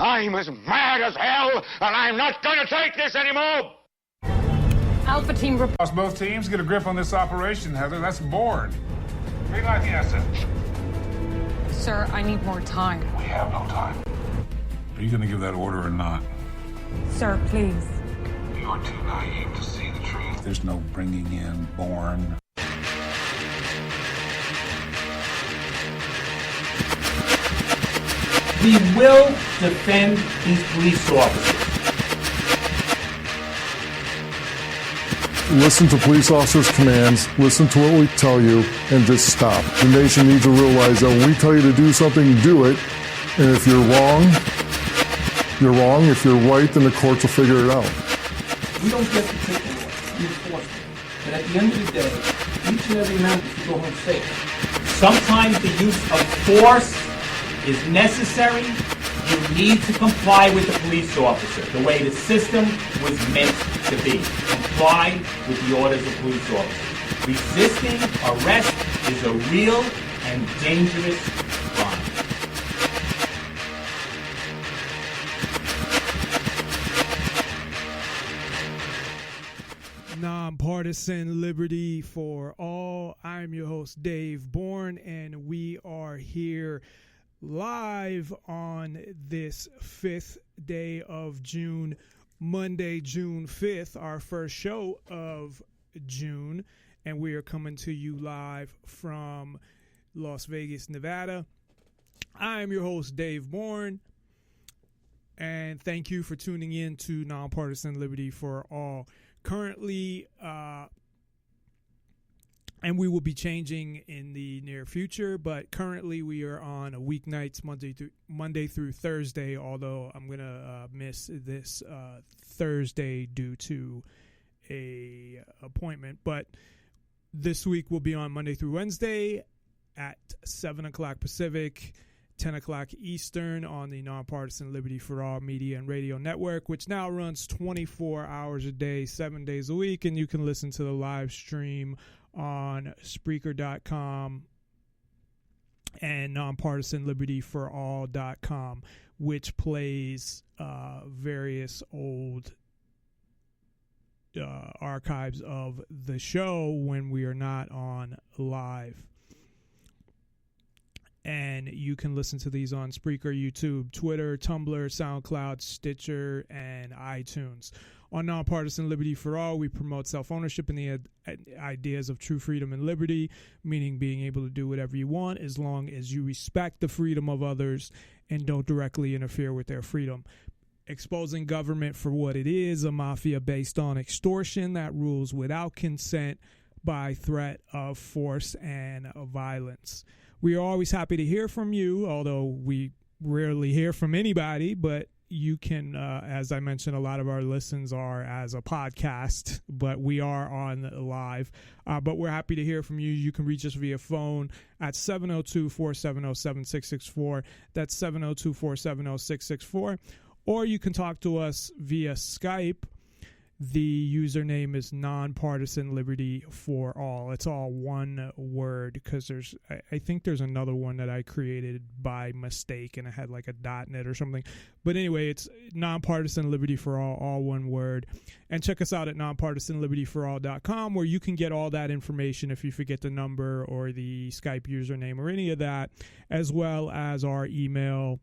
I'm as mad as hell, and I'm not going to take this anymore! Alpha Team report. Both teams get a grip on this operation, Heather. That's bored. Green light the asset. Sir, I need more time. We have no time. Are you going to give that order or not? Sir, please. You're too naive to see the truth. There's no bringing in Bourne. We will defend these police officers. Listen to police officers' commands, listen to what we tell you, and just stop. The nation needs to realize that when we tell you to do something, do it. And if you're wrong, you're wrong. If you're right, then the courts will figure it out. We don't get to take the law, we enforce it. But at the end of the day, each and every member should go home safe. Sometimes the use of force is necessary. You need to comply with the police officer the way the system was meant to be. Comply with the orders of police officers. Resisting arrest is a real and dangerous crime. Nonpartisan Liberty for all. I'm your host, Dave Bourne, and we are here live on this 5th day of June, Monday, June 5th, our first show of June, and we are coming to you live from Las Vegas, Nevada. I'm your host, Dave Bourne, and thank you for tuning in to Nonpartisan Liberty for all. Currently, and we will be changing in the near future, but currently we are on weeknights, Monday through Thursday, although I'm going to miss this Thursday due to a appointment. But this week we'll be on Monday through Wednesday at 7 o'clock Pacific, 10 o'clock Eastern on the Nonpartisan Liberty for All Media and Radio Network, which now runs 24 hours a day, 7 days a week, and you can listen to the live stream on Spreaker.com and nonpartisanlibertyforall.com, which plays various old archives of the show when we are not on live. And you can listen to these on Spreaker, YouTube, Twitter, Tumblr, SoundCloud, Stitcher, and iTunes. On Nonpartisan Liberty for All, we promote self-ownership and the ideas of true freedom and liberty, meaning being able to do whatever you want as long as you respect the freedom of others and don't directly interfere with their freedom. Exposing government for what it is, a mafia based on extortion that rules without consent by threat of force and violence. We are always happy to hear from you, although we rarely hear from anybody, but you can, as I mentioned, a lot of our listens are as a podcast, but we are on live. But we're happy to hear from you. You can reach us via phone at 702-470-7664. That's 702-470-664. Or you can talk to us via Skype. The username is Nonpartisan Liberty for All. It's all one word because I think there's another one that I created by mistake and I had like a .net or something. But anyway, it's Nonpartisan Liberty for all one word. And check us out at nonpartisanlibertyforall.com where you can get all that information if you forget the number or the Skype username or any of that, as well as our email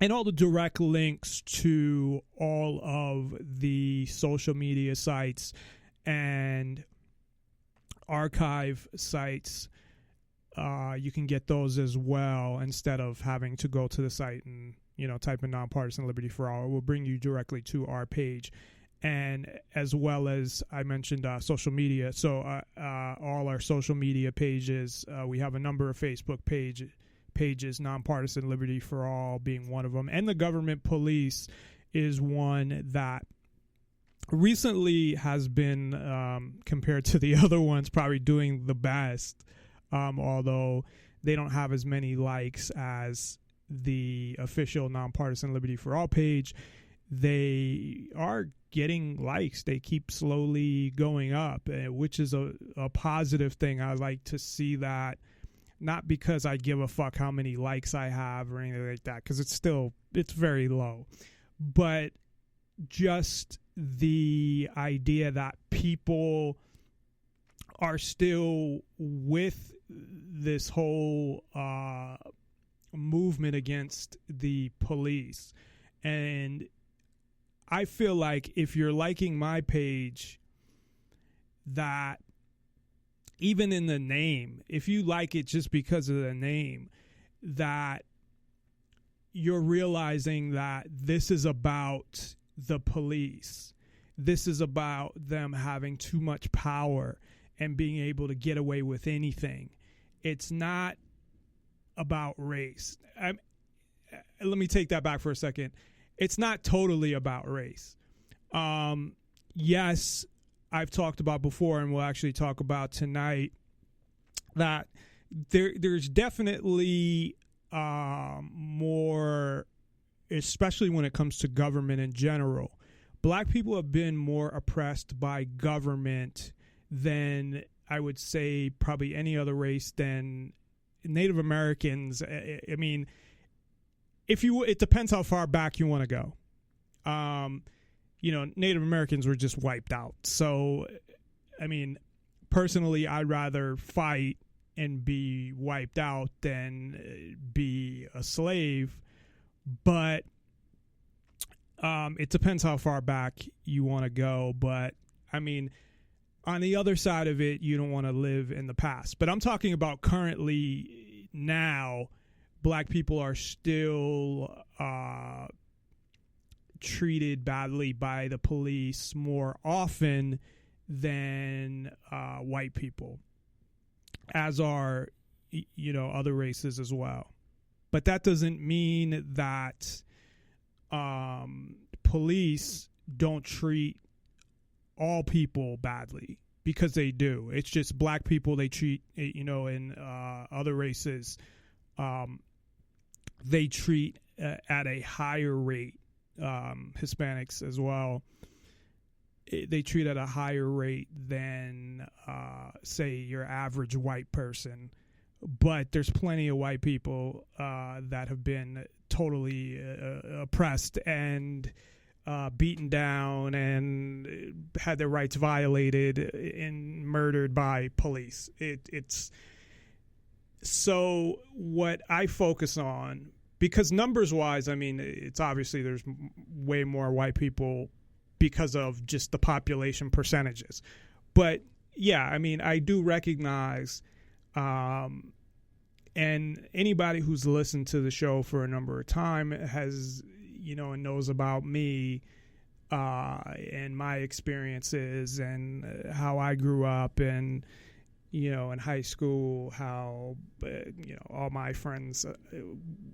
and all the direct links to all of the social media sites and archive sites. You can get those as well instead of having to go to the site and, type in Nonpartisan Liberty for All. It will bring you directly to our page. And as well as I mentioned, social media. So all our social media pages, we have a number of Facebook pages, Nonpartisan Liberty for All being one of them, and the government police is one that recently has been, compared to the other ones, probably doing the best, although they don't have as many likes as the official Nonpartisan Liberty for All page. They are getting likes. They keep slowly going up, which is a positive thing. I like to see that not because I give a fuck how many likes I have or anything like that, because it's very low, but just the idea that people are still with this whole movement against the police. And I feel like if you're liking my page, that even in the name, if you like it just because of the name, that you're realizing that this is about the police. This is about them having too much power and being able to get away with anything. It's not about race. Let me take that back for a second. It's not totally about race. Yes, I've talked about before, and we'll actually talk about tonight, that there's definitely more, especially when it comes to government in general. Black people have been more oppressed by government than, I would say, probably any other race than Native Americans. I mean, it depends how far back you want to go. Native Americans were just wiped out. So, I mean, personally, I'd rather fight and be wiped out than be a slave. But it depends how far back you want to go. But, I mean, on the other side of it, you don't want to live in the past. But I'm talking about currently now, black people are still treated badly by the police more often than white people, as are, other races as well. But that doesn't mean that police don't treat all people badly, because they do. It's just black people they treat, in other races, they treat at a higher rate. Hispanics as well, they treat at a higher rate than, say, your average white person. But there's plenty of white people that have been totally oppressed and beaten down and had their rights violated and murdered by police. It's so what I focus on, because numbers wise, I mean, it's obviously there's way more white people because of just the population percentages. But yeah, I mean, I do recognize, and anybody who's listened to the show for a number of time has, and knows about me and my experiences and how I grew up, and, in high school, how, all my friends,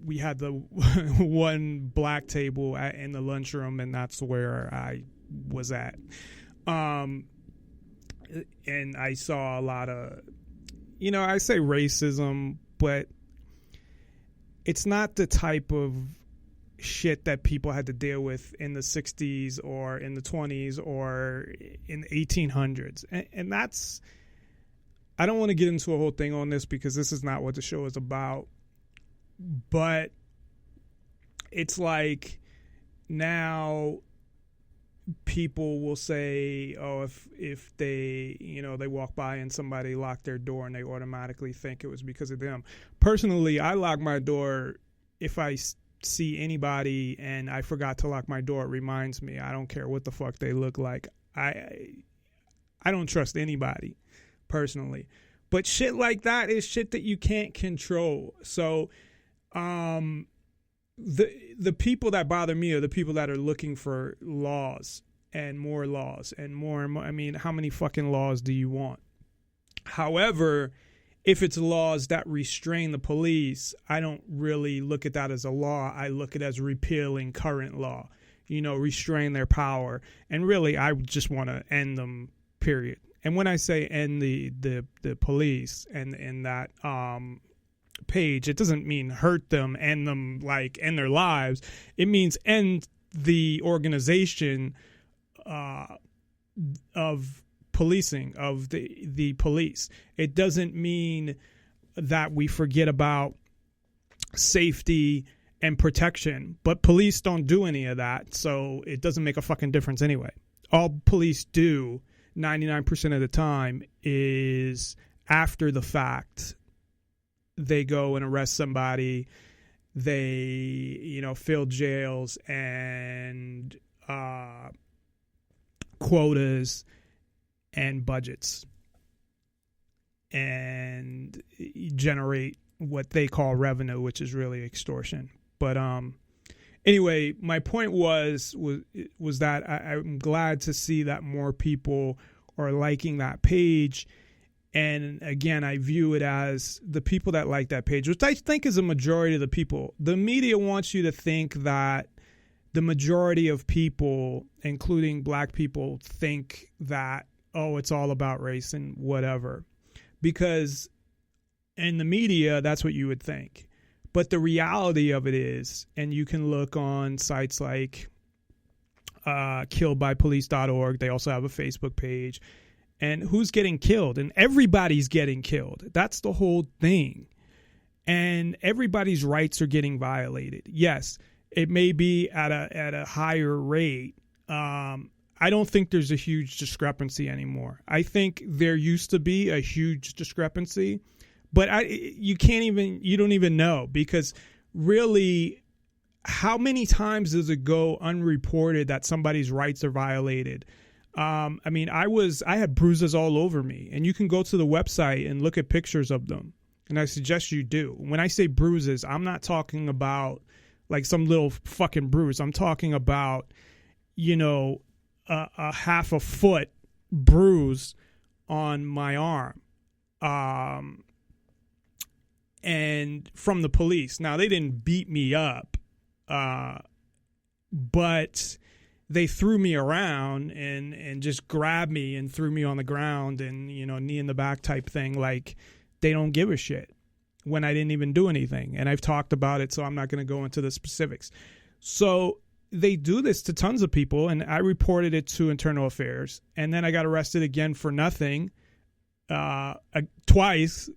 we had the one black table in the lunchroom, and that's where I was at. And I saw a lot of, I say racism, but it's not the type of shit that people had to deal with in the 60s or in the 20s or in the 1800s. And that's, I don't want to get into a whole thing on this because this is not what the show is about. But it's like now people will say, oh, if they, they walk by and somebody locked their door and they automatically think it was because of them. Personally, I lock my door if I see anybody and I forgot to lock my door. It reminds me. I don't care what the fuck they look like. I don't trust anybody personally. But shit like that is shit that you can't control. So the people that bother me are the people that are looking for laws and more laws and more and more. I mean, how many fucking laws do you want? However, if it's laws that restrain the police, I don't really look at that as a law. I look at it as repealing current law, restrain their power. And really, I just want to end them, period. And when I say end the police and that page, it doesn't mean hurt them, end them, like end their lives. It means end the organization of policing, of the police. It doesn't mean that we forget about safety and protection, but police don't do any of that, so it doesn't make a fucking difference anyway. All police do 99% of the time is after the fact, they go and arrest somebody, they, fill jails and quotas and budgets and generate what they call revenue, which is really extortion. But anyway, my point was that I'm glad to see that more people are liking that page. And again, I view it as the people that like that page, which I think is a majority of the people. The media wants you to think that the majority of people, including black people, think that, oh, it's all about race and whatever. Because in the media, that's what you would think. But the reality of it is, and you can look on sites like killedbypolice.org. They also have a Facebook page. And who's getting killed? And everybody's getting killed. That's the whole thing. And everybody's rights are getting violated. Yes, it may be at a higher rate. I don't think there's a huge discrepancy anymore. I think there used to be a huge discrepancy, but you don't even know, because really, how many times does it go unreported that somebody's rights are violated? I had bruises all over me, and you can go to the website and look at pictures of them. And I suggest you do. When I say bruises, I'm not talking about like some little fucking bruise. I'm talking about, a half a foot bruise on my arm. And from the police. Now, they didn't beat me up, but they threw me around and just grabbed me and threw me on the ground and, knee in the back type thing. Like, they don't give a shit when I didn't even do anything. And I've talked about it, so I'm not going to go into the specifics. So they do this to tons of people, and I reported it to Internal Affairs. And then I got arrested again for nothing, twice.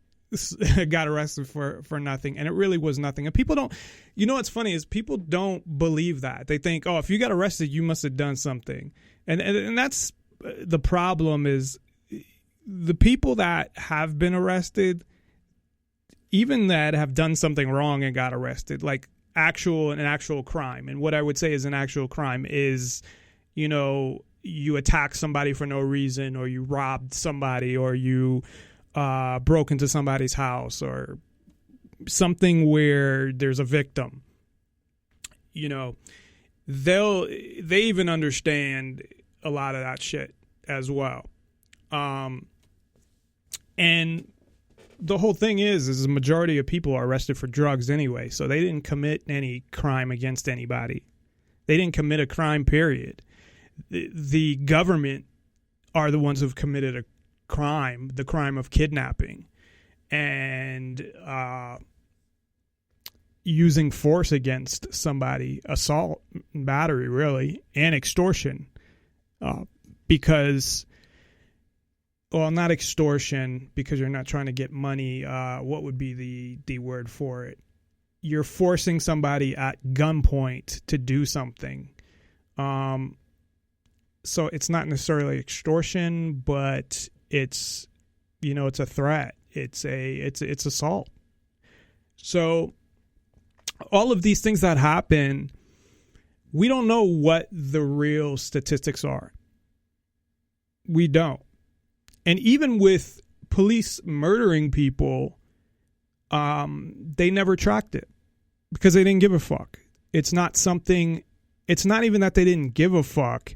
I got arrested for nothing, and it really was nothing. And people don't, what's funny is people don't believe that. They think, oh, if you got arrested, you must have done something. And that's the problem, is the people that have been arrested, even that have done something wrong and got arrested, like an actual crime. And what I would say is an actual crime is, you attack somebody for no reason, or you robbed somebody, or you broke into somebody's house, or something where there's a victim. They even understand a lot of that shit as well. And the whole thing is the majority of people are arrested for drugs anyway, so they didn't commit any crime against anybody. They didn't commit a crime, period. The government are the ones who've committed a crime, the crime of kidnapping and using force against somebody, assault, battery, really, and extortion. Because, well, not extortion, because you're not trying to get money. What would be the word for it? You're forcing somebody at gunpoint to do something. So it's not necessarily extortion, but it's, it's a threat. It's assault. So all of these things that happen, we don't know what the real statistics are. We don't. And even with police murdering people, they never tracked it because they didn't give a fuck. It's not even that they didn't give a fuck.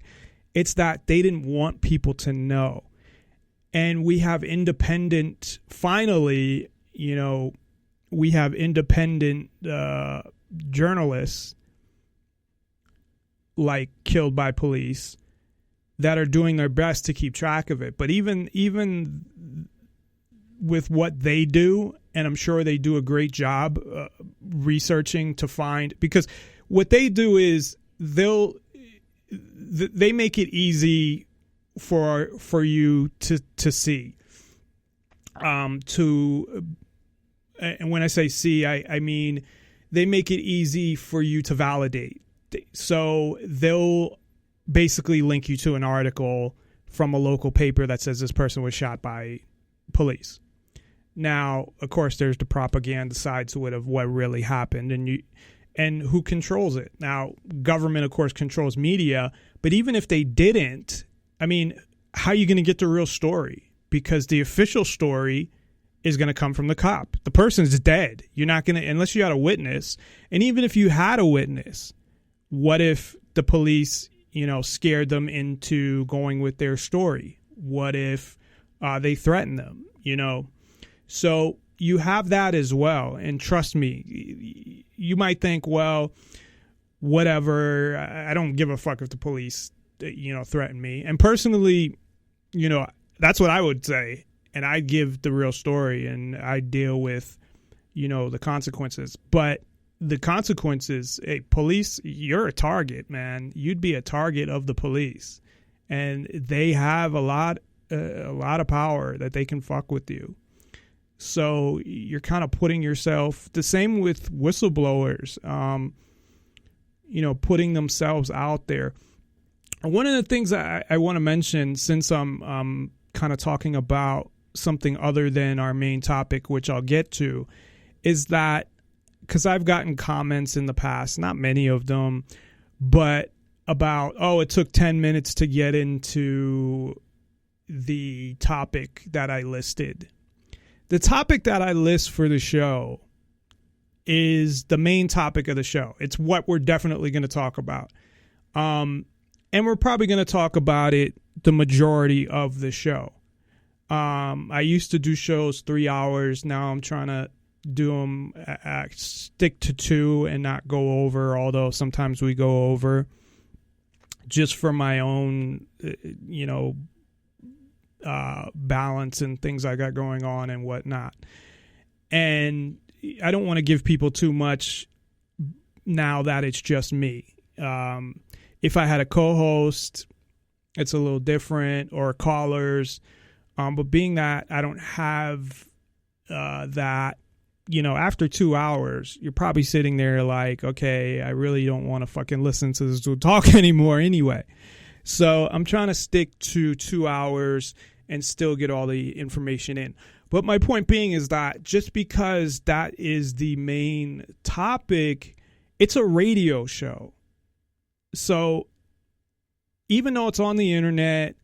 It's that they didn't want people to know. And we have independent, finally, we have independent journalists like Killed by Police that are doing their best to keep track of it. But even with what they do, and I'm sure they do a great job researching to find, because what they do is they make it easy for you to see, to and when I say see, I mean they make it easy for you to validate. So they'll basically link you to an article from a local paper that says this person was shot by police. Now, of course, there's the propaganda side to it of what really happened and who controls it. Now, government, of course, controls media, but even if they didn't, I mean, how are you going to get the real story? Because the official story is going to come from the cop. The person's dead. You're not going to, unless you had a witness. And even if you had a witness, what if the police, scared them into going with their story? What if they threatened them, So you have that as well. And trust me, you might think, well, whatever, I don't give a fuck if the police, threaten me. And personally, that's what I would say. And I give the real story and I deal with, the consequences. But the consequences, police, you're a target, man. You'd be a target of the police. And they have a lot of power that they can fuck with you. So you're kind of putting yourself, the same with whistleblowers, putting themselves out there. One of the things I want to mention, since I'm kind of talking about something other than our main topic, which I'll get to, is that because I've gotten comments in the past, not many of them, but about, it took 10 minutes to get into the topic that I listed. The topic that I list for the show is the main topic of the show. It's what we're definitely going to talk about. And we're probably going to talk about it the majority of the show. I used to do shows 3 hours. Now I'm trying to do them, stick to 2 and not go over, although sometimes we go over just for my own, balance and things I got going on and whatnot. And I don't want to give people too much now that it's just me. If I had a co-host, it's a little different, or callers. But being that I don't have that, after 2 hours, you're probably sitting there like, okay, I really don't want to fucking listen to this dude talk anymore anyway. So I'm trying to stick to 2 hours and still get all the information in. But my point being is that just because that is the main topic, it's a radio show. So even though it's on the internet,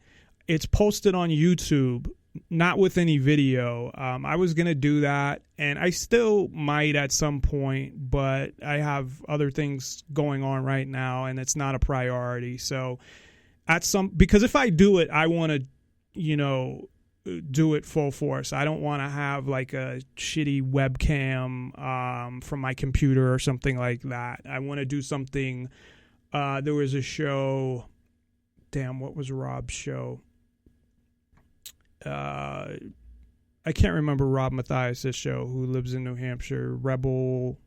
it's posted on YouTube, not with any video. I was going to do that, and I still might at some point, but I have other things going on right now, and it's not a priority. So because if I do it, I want to, do it full force. I don't want to have like a shitty webcam from my computer or something like that. I want to do something. There was a show. Damn, what was Rob's show? I can't remember Rob Mathias' show, who lives in New Hampshire. Rebel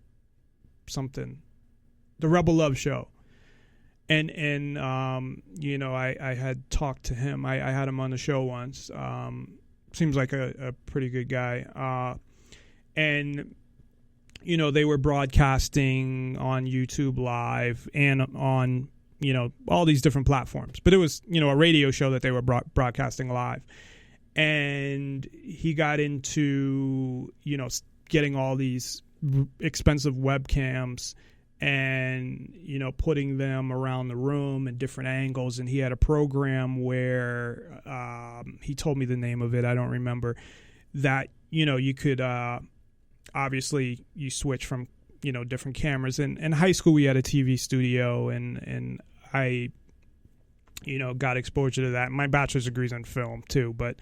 something. The Rebel Love Show. And I had talked to him. I had him on the show once. Seems like a pretty good guy. And they were broadcasting on YouTube Live and on, all these different platforms. But it was, a radio show that they were broadcasting live. And he got into, getting all these expensive webcams and, putting them around the room in different angles. And he had a program where he told me the name of it. I don't remember that, you could obviously you switch from, different cameras. And in high school, we had a TV studio and I, got exposure to that. My bachelor's degree's in film too, but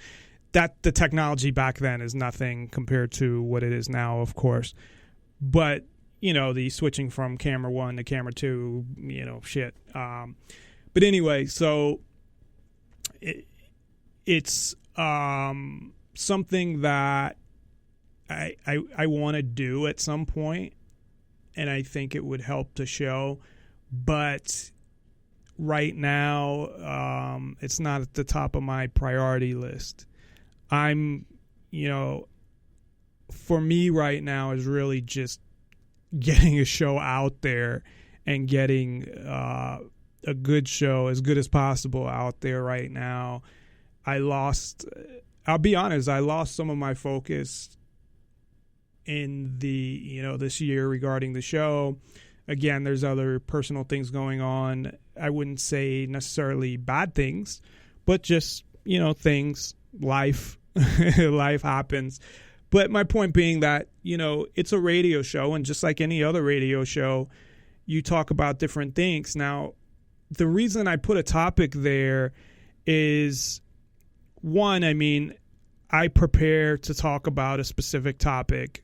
the technology back then is nothing compared to what it is now, of course. But, the switching from camera 1 to camera 2, shit. But anyway, so it's something that I want to do at some point, and I think it would help the show. But right now, it's not at the top of my priority list. I'm, for me right now is really just getting a show out there and getting a good show, as good as possible, out there right now. I'll be honest, I lost some of my focus in this year regarding the show. Again, there's other personal things going on. I wouldn't say necessarily bad things, but just, things, life, life happens. But my point being that, it's a radio show, and just like any other radio show, you talk about different things. Now, the reason I put a topic there is, one, I prepare to talk about a specific topic,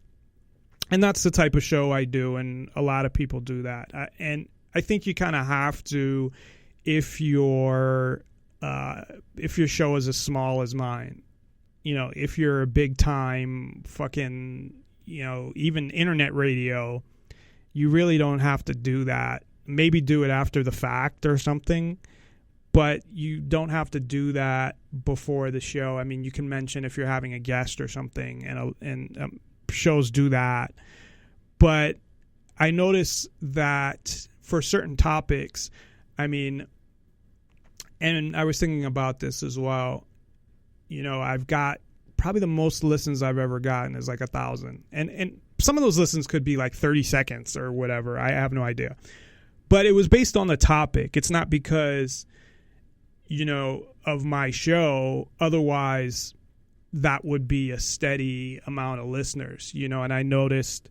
and that's the type of show I do, and a lot of people do that. And I think you kind of have to if your show is as small as mine. If you're a big time fucking, even internet radio, you really don't have to do that. Maybe do it after the fact or something, but you don't have to do that before the show. You can mention if you're having a guest or something, and shows do that. But I notice that for certain topics, and I was thinking about this as well. I've got probably the most listens I've ever gotten is like 1,000. And some of those listens could be like 30 seconds or whatever. I have no idea. But it was based on the topic. It's not because, of my show. Otherwise, that would be a steady amount of listeners, and I noticed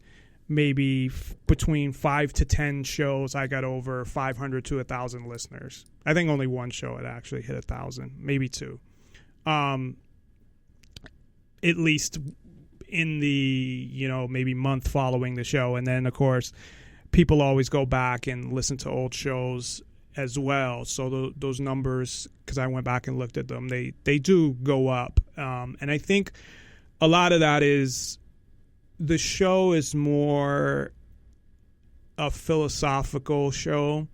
maybe between 5 to 10 shows, I got over 500 to 1,000 listeners. I think only one show had actually hit 1,000, maybe two. At least in the, maybe month following the show. And then, of course, people always go back and listen to old shows as well. So those numbers, because I went back and looked at them, they do go up. And I think a lot of that is the show is more a philosophical show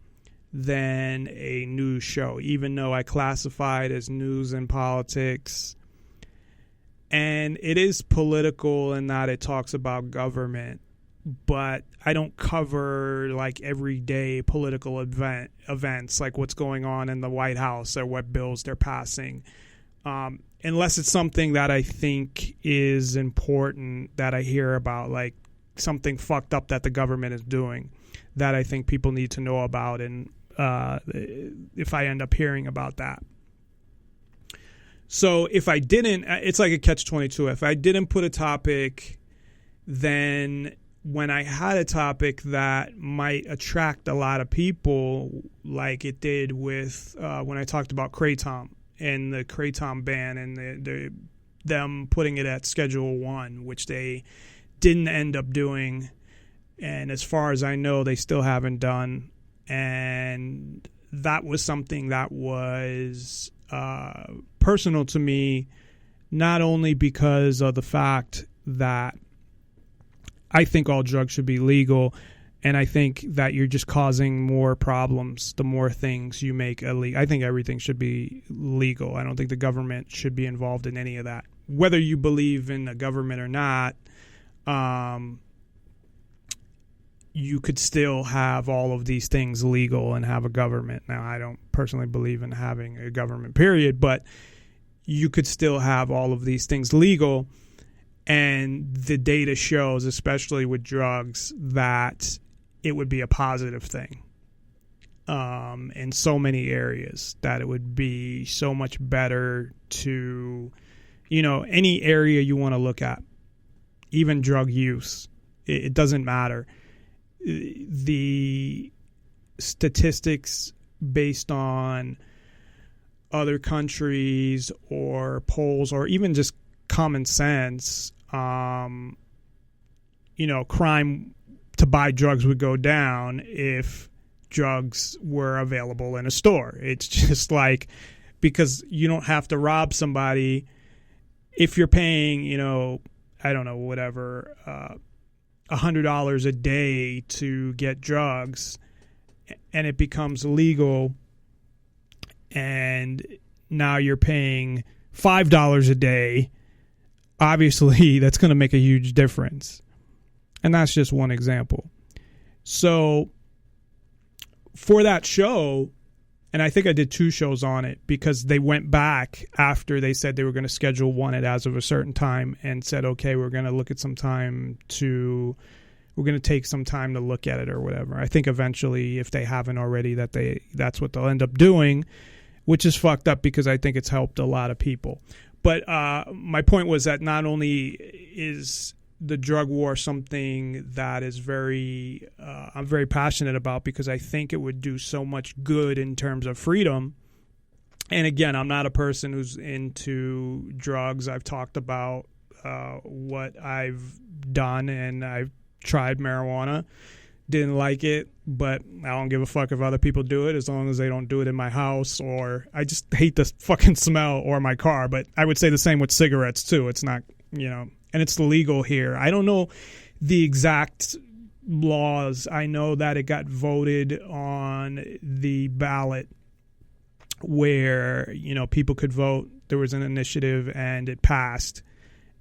than a news show, even though I classify it as news and politics. And it is political in that it talks about government, but I don't cover like everyday political events like what's going on in the White House or what bills they're passing. Unless it's something that I think is important that I hear about, like something fucked up that the government is doing that I think people need to know about. And if I end up hearing about that. So if I didn't, it's like a catch-22. If I didn't put a topic, then when I had a topic that might attract a lot of people, like it did with when I talked about Kratom and the Kratom ban and them putting it at Schedule 1, which they didn't end up doing. And as far as I know, they still haven't done. And that was something that was personal to me, not only because of the fact that I think all drugs should be legal, and I think that you're just causing more problems the more things you make illegal. I think everything should be legal. I don't think the government should be involved in any of that. Whether you believe in the government or not, you could still have all of these things legal and have a government. Now, I don't personally believe in having a government, period, but you could still have all of these things legal. And the data shows, especially with drugs, that it would be a positive thing in so many areas, that it would be so much better to, any area you want to look at, even drug use. It doesn't matter. The statistics based on other countries or polls or even just common sense, crime to buy drugs would go down if drugs were available in a store. It's just like, because you don't have to rob somebody if you're paying, I don't know, whatever, $100 a day to get drugs, and it becomes legal, and now you're paying $5 a day. obviously that's going to make a huge difference. And that's just one example. So for that show, and I think I did 2 shows on it because they went back after they said they were going to schedule one at as of a certain time and said, okay, we're going to look at some time we're going to take some time to look at it or whatever. I think eventually, if they haven't already, that's what they'll end up doing, which is fucked up because I think it's helped a lot of people. But my point was that not only is the drug war something that is I'm very passionate about because I think it would do so much good in terms of freedom. And again, I'm not a person who's into drugs. I've talked about what I've done, and I've tried marijuana. Didn't like it, but I don't give a fuck if other people do it as long as they don't do it in my house, or I just hate the fucking smell or my car. But I would say the same with cigarettes too. It's not, and it's legal here. I don't know the exact laws. I know that it got voted on the ballot where, people could vote. There was an initiative and it passed.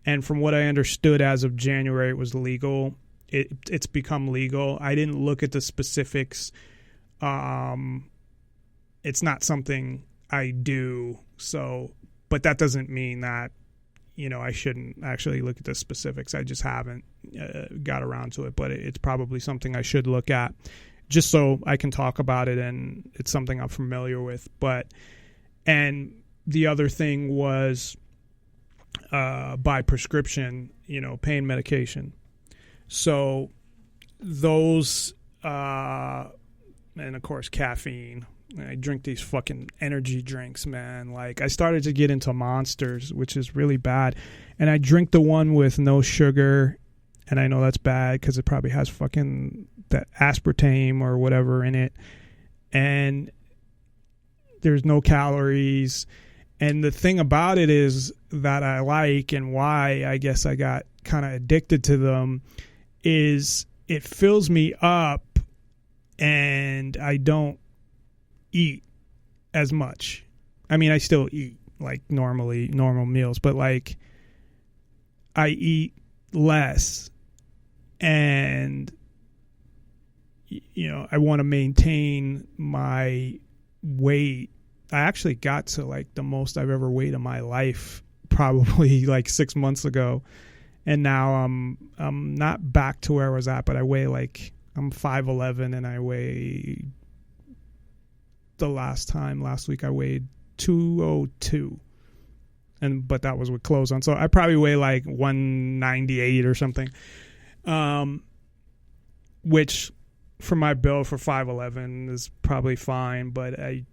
And from what I understood, as of January, it was legal. It's become legal. I didn't look at the specifics. It's not something I do. So, but that doesn't mean that, I shouldn't actually look at the specifics. I just haven't got around to it, but it's probably something I should look at just so I can talk about it, and it's something I'm familiar with. And the other thing was by prescription, pain medication. So those, and of course, caffeine. I drink these fucking energy drinks, man. Like, I started to get into Monsters, which is really bad. And I drink the one with no sugar. And I know that's bad because it probably has fucking that aspartame or whatever in it. And there's no calories. And the thing about it is that I like, and why I guess I got kind of addicted to them, is it fills me up and I don't eat as much. I mean, I still eat like normal meals, but like I eat less, and I want to maintain my weight. I actually got to like the most I've ever weighed in my life probably like 6 months ago. And now I'm not back to where I was at, but I weigh like, I'm 5'11", and I weigh, last week I weighed 202. But that was with clothes on. So I probably weigh like 198 or something. Which for my build for 5'11" is probably fine, but I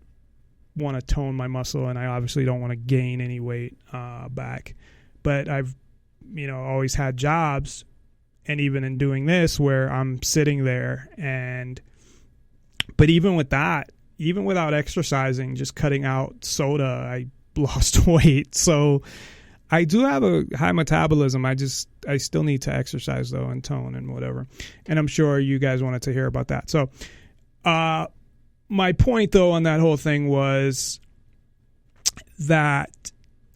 want to tone my muscle, and I obviously don't want to gain any weight back. But I've always had jobs, and even in doing this where I'm sitting there, but even with that, even without exercising, just cutting out soda, I lost weight. So I do have a high metabolism. I still need to exercise though, and tone and whatever. And I'm sure you guys wanted to hear about that. So, my point though on that whole thing was that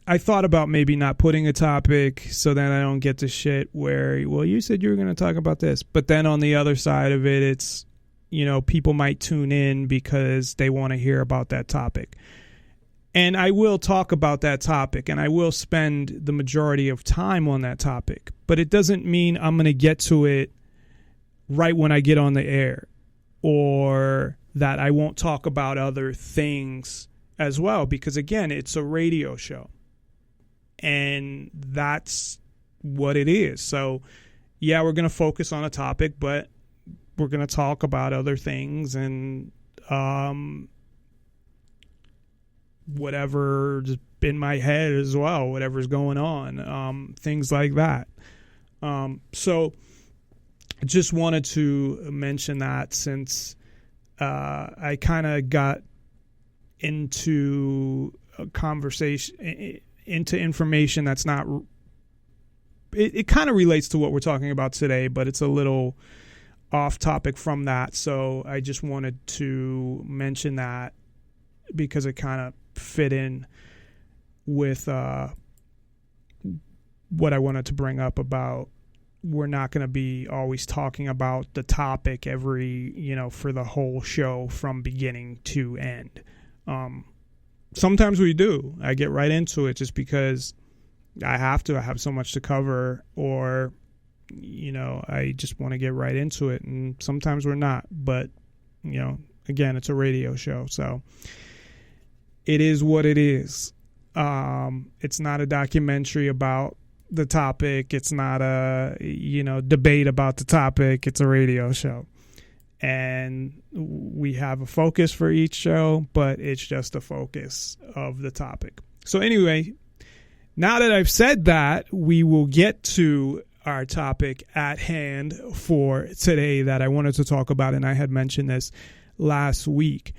I thought about maybe not putting a topic so then I don't get the shit where, well, you said you were going to talk about this. But then on the other side of it, it's, people might tune in because they want to hear about that topic. And I will talk about that topic, and I will spend the majority of time on that topic. But it doesn't mean I'm going to get to it right when I get on the air, or that I won't talk about other things as well, because again, it's a radio show. And that's what it is. So, yeah, we're going to focus on a topic, but we're going to talk about other things and whatever's in my head as well, whatever's going on, things like that. So just wanted to mention that, since I kind of got into a conversation, into information that's not, it kind of relates to what we're talking about today, but it's a little off topic from that. So I just wanted to mention that because it kind of fit in with what I wanted to bring up about we're not going to be always talking about the topic for the whole show from beginning to end. Sometimes we do. I get right into it just because I have so much to cover, or, I just want to get right into it. And sometimes we're not, but, again, it's a radio show. So it is what it is. It's not a documentary about the topic. It's not a debate about the topic. It's a radio show, and we have a focus for each show, but it's just a focus of the topic. So anyway, now that I've said that, we will get to our topic at hand for today that I wanted to talk about, and I had mentioned this last week.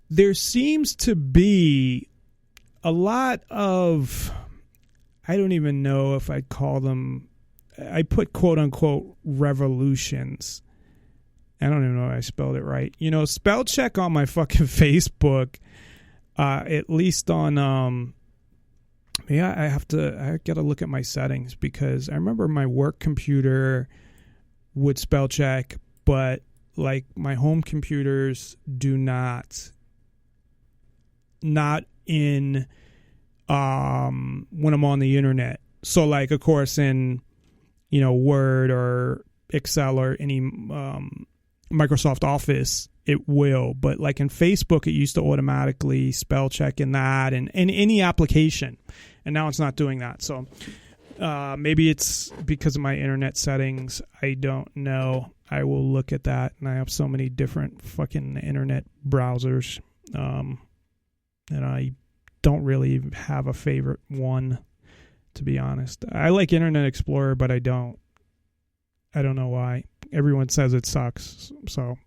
There seems to be a lot of, I don't even know if I'd call them, I put quote unquote revolutions. I don't even know if I spelled it right. Spell check on my fucking Facebook, at least on, I gotta look at my settings, because I remember my work computer would spell check, but like my home computers do not in when I'm on the internet. So like, of course, in Word or Excel or any Microsoft Office, it will, but like in Facebook, it used to automatically spell check in that and in any application, and now it's not doing that. So maybe it's because of my internet settings. I don't know. I will look at that, and I have so many different fucking internet browsers, and I don't really have a favorite one, to be honest. I like Internet Explorer, but I don't know why. Everyone says it sucks, so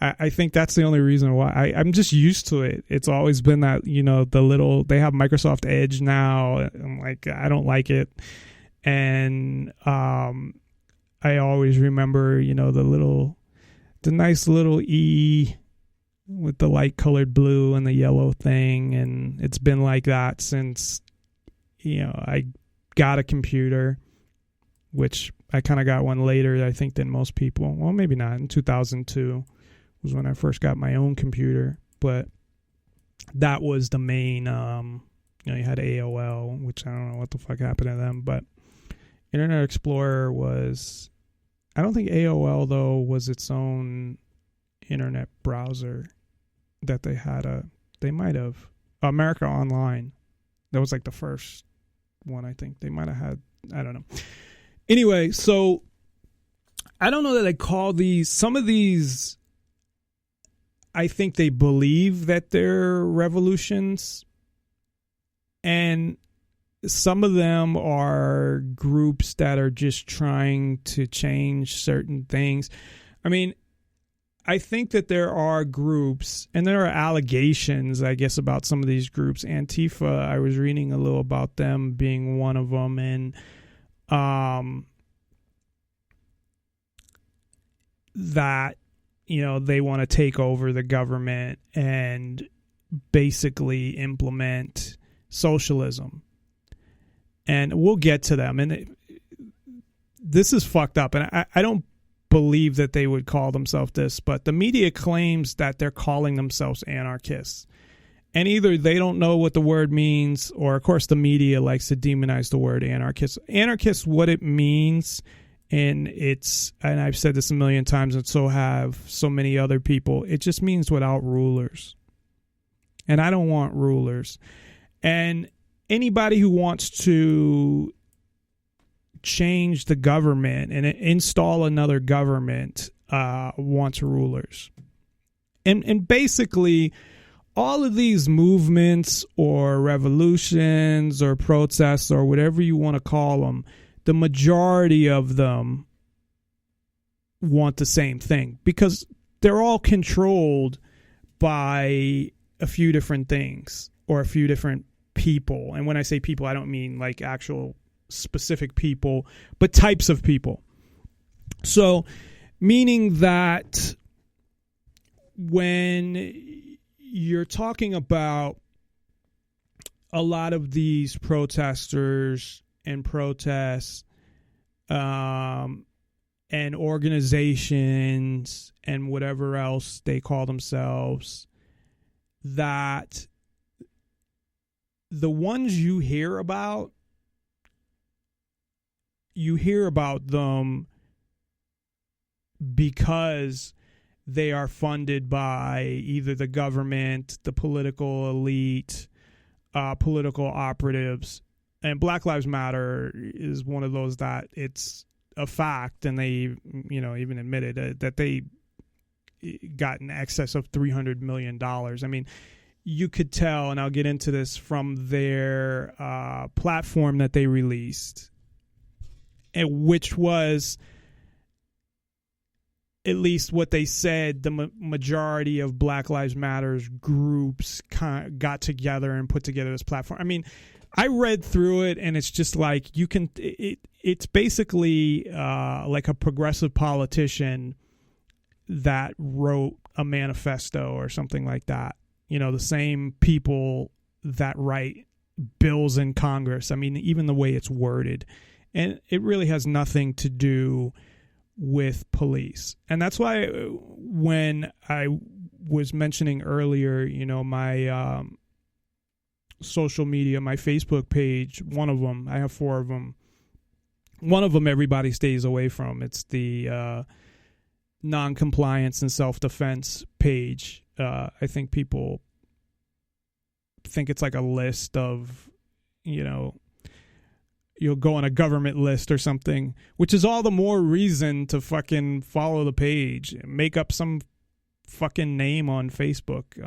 I think that's the only reason why. I'm just used to it. It's always been that, they have Microsoft Edge now. I'm like, I don't like it. And I always remember, the nice little E with the light colored blue and the yellow thing. And it's been like that since, I got a computer, which I kind of got one later, I think, than most people. Well, maybe not. In 2002 was when I first got my own computer. But that was the main, you had AOL, which I don't know what the fuck happened to them. But Internet Explorer was, I don't think AOL, though, was its own internet browser that they had. They might have. America Online. That was like the first one, I think. They might have had, I don't know. Anyway, so I don't know that I call some of these, I think they believe that they're revolutions, and some of them are groups that are just trying to change certain things. I mean, I think that there are groups, and there are allegations, I guess, about some of these groups. Antifa, I was reading a little about them being one of them, and that, they want to take over the government and basically implement socialism. And we'll get to them. And this is fucked up. And I don't believe that they would call themselves this, but the media claims that they're calling themselves anarchists. And either they don't know what the word means, or, of course, the media likes to demonize the word anarchist. Anarchist, what it means, and I've said this a million times, and so have so many other people, it just means without rulers. And I don't want rulers. And anybody who wants to change the government and install another government wants rulers. And basically, all of these movements or revolutions or protests or whatever you want to call them, the majority of them want the same thing, because they're all controlled by a few different things or a few different people. And when I say people, I don't mean like actual specific people, but types of people. So, meaning that when you're talking about a lot of these protesters and protests and organizations and whatever else they call themselves, that the ones you hear about them because they are funded by either the government, the political elite, political operatives. And Black Lives Matter is one of those that it's a fact, and they, even admitted that they got in excess of $300 million. I mean, you could tell, and I'll get into this, from their platform that they released, and which was, at least what they said, the majority of Black Lives Matter groups got together and put together this platform. I mean, I read through it, and it's just like it's basically like a progressive politician that wrote a manifesto or something like that. The same people that write bills in Congress. I mean, even the way it's worded. And it really has nothing to do with police. And that's why when I was mentioning earlier, my social media, my Facebook page, one of them, I have 4 of them. One of them everybody stays away from. It's the non-compliance and self-defense page. I think people think it's like a list of, you'll go on a government list or something, which is all the more reason to fucking follow the page, make up some fucking name on Facebook,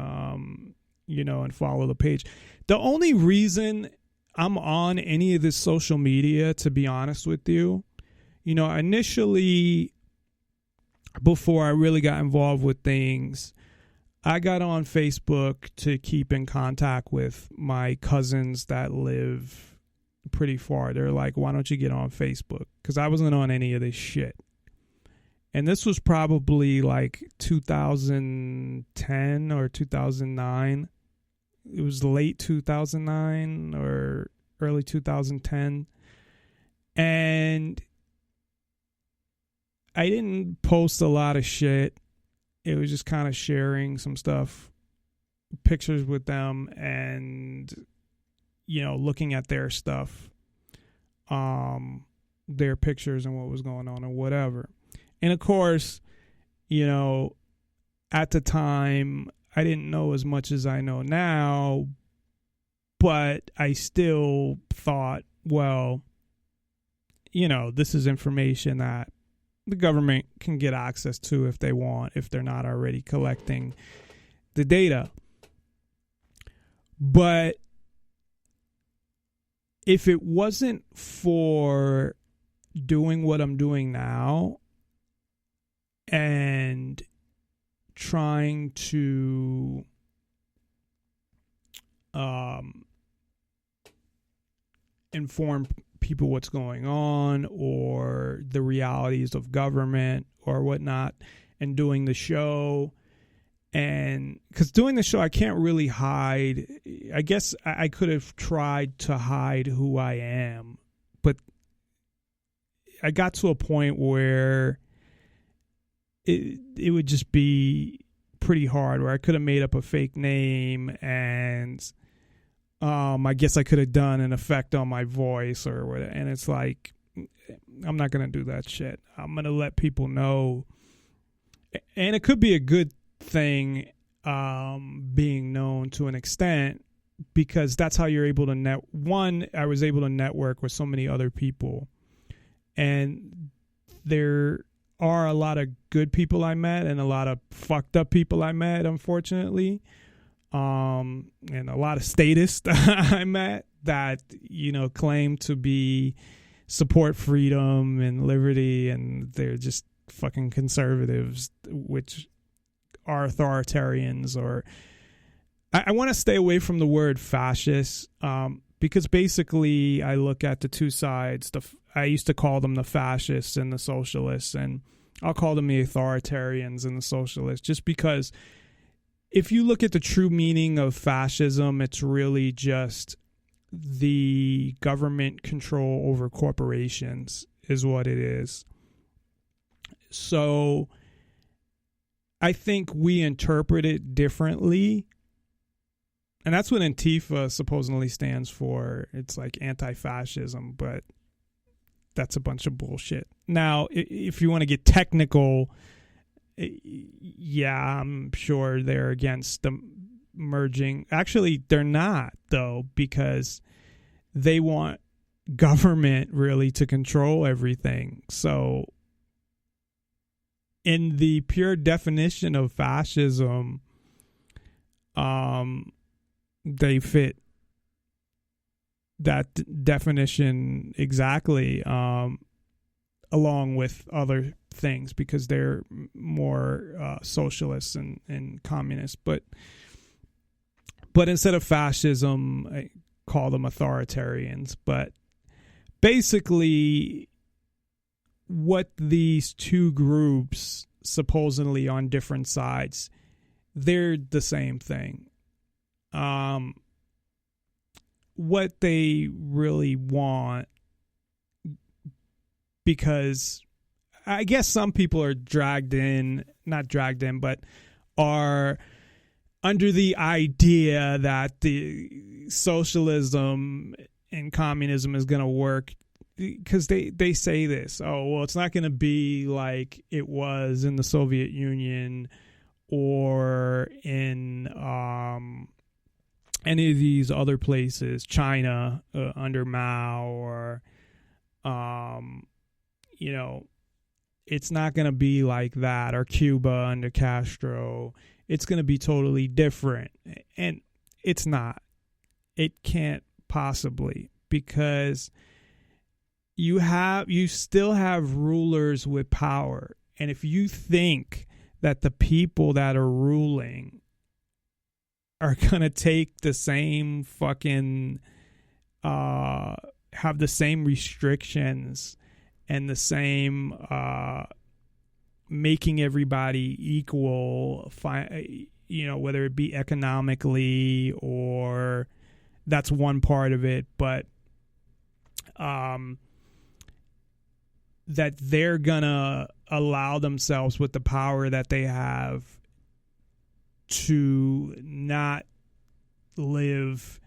and follow the page. The only reason I'm on any of this social media, to be honest with you, initially, before I really got involved with things, I got on Facebook to keep in contact with my cousins that live pretty far. They're like, why don't you get on Facebook? Because I wasn't on any of this shit. And this was probably like 2010 or 2009. It was late 2009 or early 2010. And I didn't post a lot of shit. It was just kind of sharing some stuff, pictures with them, and, looking at their stuff, their pictures and what was going on or whatever. And of course, at the time, I didn't know as much as I know now, but I still thought, well, this is information that the government can get access to if they want, if they're not already collecting the data. But if it wasn't for doing what I'm doing now and trying to inform people what's going on or the realities of government or whatnot, and doing the show, and because doing the show, I can't really hide. I guess I could have tried to hide who I am, but I got to a point where it would just be pretty hard, where I could have made up a fake name, and I guess I could have done an effect on my voice or whatever. And it's like, I'm not going to do that shit. I'm going to let people know. And it could be a good thing, being known to an extent, because that's how you're able to I was able to network with so many other people. And there are a lot of good people I met and a lot of fucked up people I met, unfortunately. And a lot of statists I met that, claim to support freedom and liberty, and they're just fucking conservatives, which are authoritarians. Or I want to stay away from the word fascist, because basically I look at the two sides. I used to call them the fascists and the socialists, and I'll call them the authoritarians and the socialists, just because if you look at the true meaning of fascism, it's really just the government control over corporations is what it is. So I think we interpret it differently. And that's what Antifa supposedly stands for. It's like anti-fascism, but that's a bunch of bullshit. Now, if you want to get technical, yeah, I'm sure they're against the merging. Actually, they're not, though, because they want government really to control everything. So in the pure definition of fascism, they fit that definition exactly, along with other things, because they're more socialists and communists. But instead of fascism, I call them authoritarians. But basically, what these two groups, supposedly on different sides, they're the same thing. What they really want, because I guess some people are not dragged in, but are under the idea that the socialism and communism is going to work, because they say this, oh, well, it's not going to be like it was in the Soviet Union or in any of these other places, China under Mao, or, it's not going to be like that, or Cuba under Castro. It's going to be totally different. And it's not. It can't possibly, because you still have rulers with power. And if you think that the people that are ruling are going to take the same fucking, have the same restrictions and the same, making everybody equal, whether it be economically, or that's one part of it, but that they're going to allow themselves, with the power that they have, to not live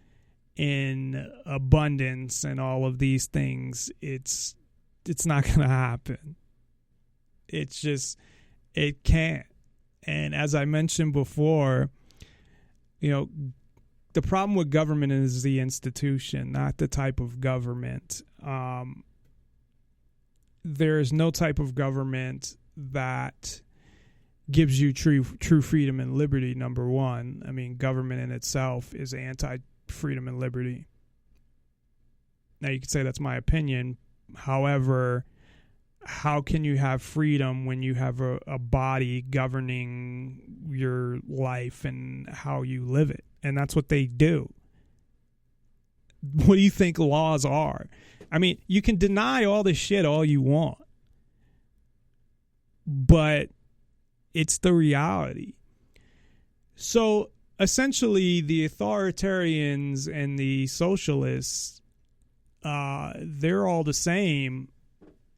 in abundance and all of these things. It's not going to happen. It's just, it can't. And as I mentioned before, the problem with government is the institution, not the type of government. There's no type of government that gives you true freedom and liberty, number one. I mean, government in itself is anti-freedom and liberty. Now, you could say that's my opinion. However, how can you have freedom when you have a body governing your life and how you live it? And that's what they do. What do you think laws are? I mean, you can deny all this shit all you want, but it's the reality. So essentially, the authoritarians and the socialists, they're all the same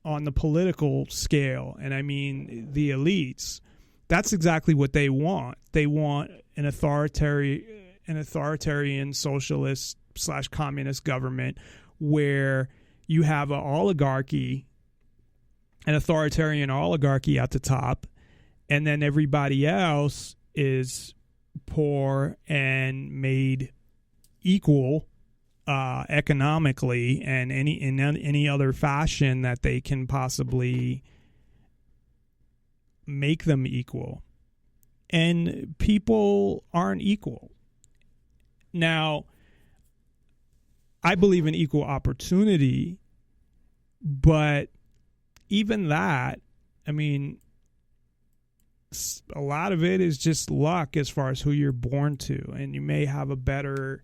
on the political scale. And I mean, the elites, that's exactly what they want. They want an authoritarian socialist / communist government where you have an oligarchy, an authoritarian oligarchy at the top, and then everybody else is poor and made equal economically and in any other fashion that they can possibly make them equal. And people aren't equal. Now, I believe in equal opportunity, but even that, I mean, a lot of it is just luck as far as who you're born to, and you may have a better,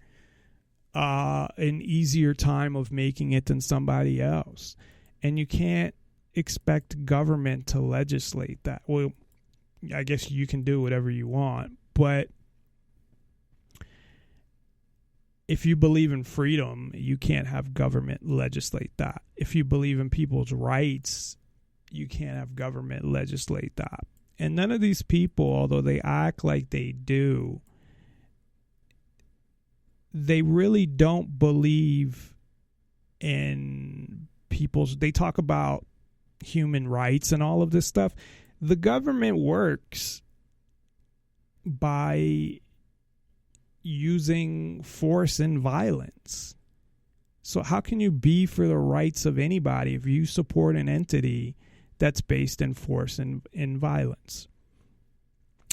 an easier time of making it than somebody else, and you can't expect government to legislate that. Well, I guess you can do whatever you want, but if you believe in freedom, you can't have government legislate that. If you believe in people's rights, you can't have government legislate that. And none of these people, although they act like they do, they really don't believe in people's, they talk about human rights and all of this stuff. The government works by using force and violence. So how can you be for the rights of anybody if you support an entity that's based in force and in violence?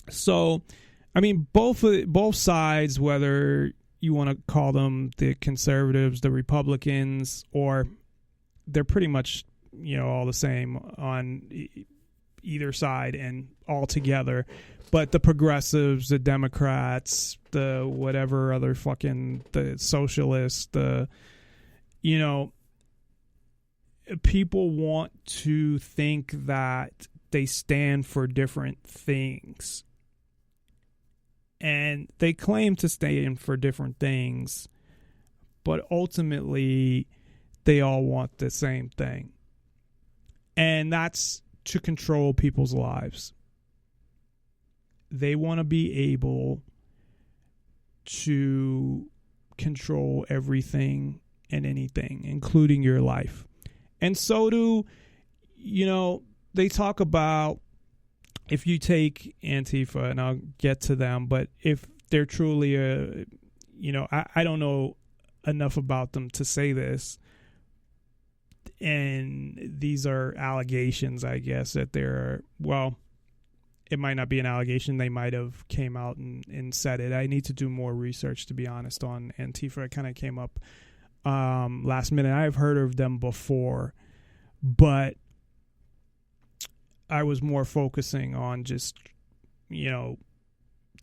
So, I mean, both sides, whether you want to call them the conservatives, the Republicans, or they're pretty much, all the same on either side and all together. But the progressives, the Democrats, the whatever other the socialists, people want to think that they stand for different things. And they claim to stand for different things, but ultimately they all want the same thing. And that's to control people's lives. They want to be able to control everything and anything, including your life. And so do, they talk about, if you take Antifa, and I'll get to them, but if they're truly I don't know enough about them to say this, and these are allegations, I guess, that they're, well, it might not be an allegation. They might have came out and said it. I need to do more research, to be honest, on Antifa. It kind of came up last minute. I've heard of them before, but I was more focusing on just,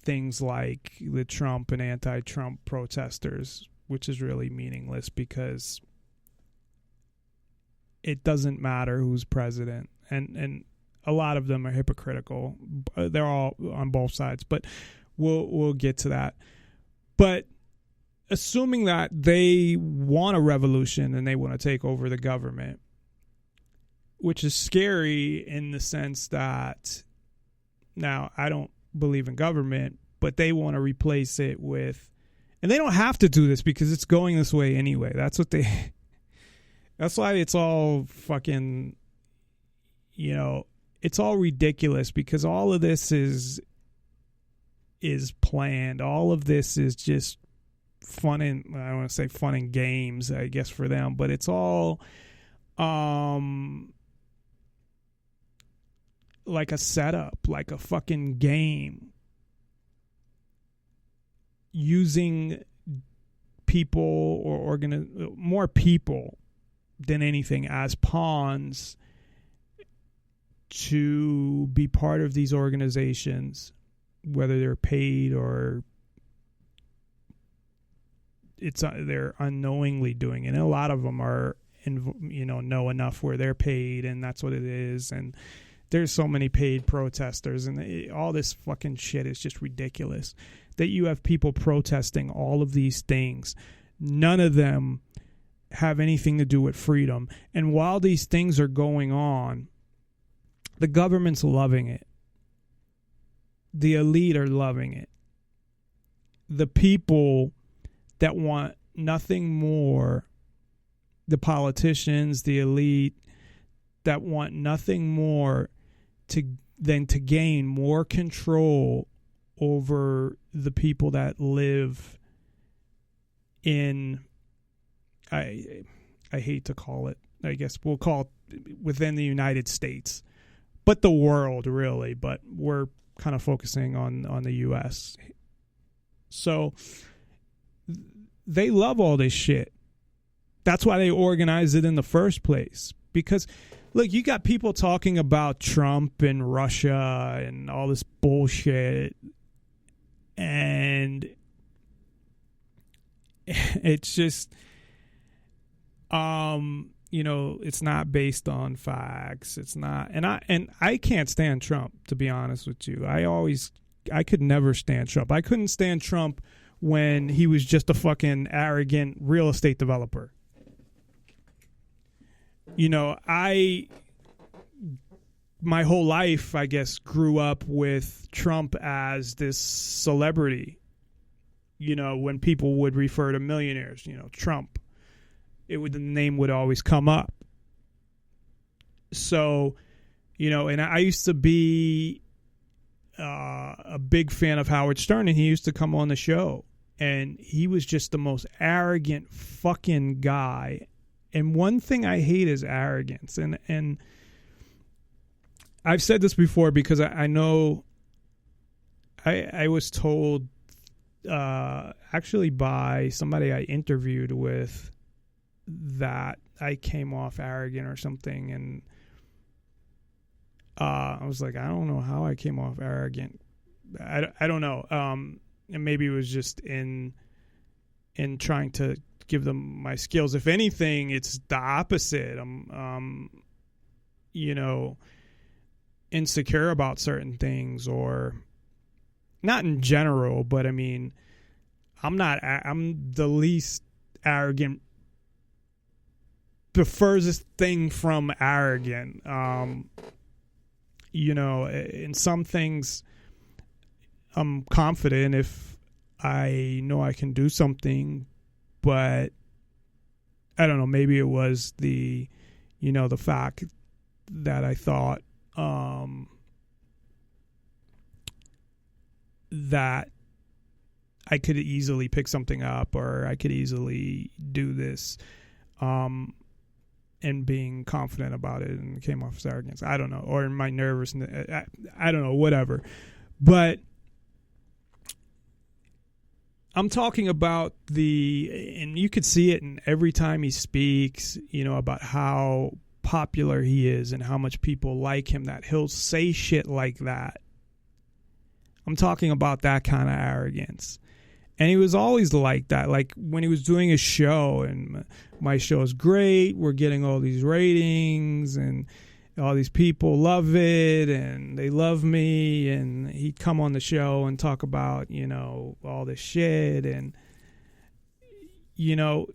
things like the Trump and anti-Trump protesters, which is really meaningless because it doesn't matter who's president. And a lot of them are hypocritical. They're all on both sides, but we'll get to that. But assuming that they want a revolution and they want to take over the government, which is scary in the sense that, now, I don't believe in government, but they want to replace it with, and they don't have to do this because it's going this way anyway. That's why it's all fucking, it's all ridiculous because all of this is planned. All of this is just fun and, I don't want to say fun and games, I guess, for them, but it's all like a setup, like a fucking game, using people or more people than anything as pawns to be part of these organizations, whether they're paid or they're unknowingly doing it. And a lot of them are, know enough where they're paid, and that's what it is. And there's so many paid protesters, and all this fucking shit is just ridiculous. That you have people protesting all of these things. None of them have anything to do with freedom. And while these things are going on, the government's loving it. The elite are loving it. The people that want nothing more, the politicians, the elite, that want nothing more than to gain more control over the people that live in, I hate to call it, I guess we'll call it within the United States, but the world really, but we're kind of focusing on the U.S. So they love all this shit. That's why they organized it in the first place. Because, look, you got people talking about Trump and Russia and all this bullshit, and it's just, it's not based on facts. It's not, and I can't stand Trump, to be honest with you. I could never stand Trump. I couldn't stand Trump when he was just a fucking arrogant real estate developer. You know, my whole life, I guess, grew up with Trump as this celebrity. You know, when people would refer to millionaires, you know, Trump, the name would always come up. So, you know, and I used to be a big fan of Howard Stern, and he used to come on the show, and he was just the most arrogant fucking guy. And one thing I hate is arrogance, and I've said this before because I know I was told actually by somebody I interviewed with that I came off arrogant or something, and I was like, I don't know how I came off arrogant. I don't know. And maybe it was just in trying to give them my skills. If anything, it's the opposite. I'm you know, insecure about certain things, or not in general, but I mean, I'm the least arrogant, the furthest thing from arrogant. You know, in some things, I'm confident if I know I can do something, but I don't know, maybe it was the fact that I thought that I could easily pick something up, or I could easily do this, and being confident about it, and it came off as arrogance. I don't know, or in my nervousness, I don't know, whatever. But I'm talking about and you could see it in every time he speaks, you know, about how popular he is and how much people like him, that he'll say shit like that. I'm talking about that kind of arrogance. And he was always like that. Like when he was doing his show, and my show is great, we're getting all these ratings, and all these people love it, and they love me, and he'd come on the show and talk about, you know, all this shit, and, you know,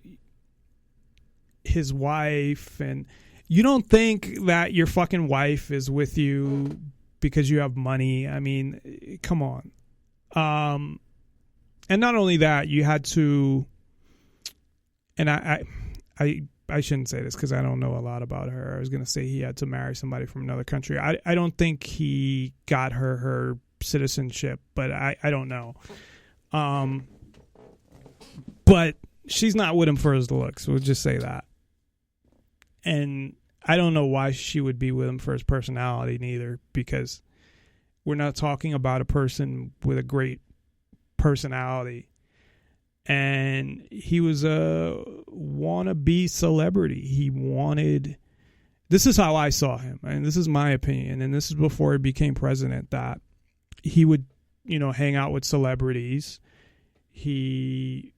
his wife. And you don't think that your fucking wife is with you because you have money. I mean, come on. And not only that, you had to, and I shouldn't say this because I don't know a lot about her. I was going to say he had to marry somebody from another country. I don't think he got her citizenship, but I don't know. But she's not with him for his looks. We'll just say that. And I don't know why she would be with him for his personality neither, because we're not talking about a person with a great personality. And he was a wannabe celebrity. This is how I saw him, and this is my opinion, and this is before he became president, that he would, you know, hang out with celebrities. He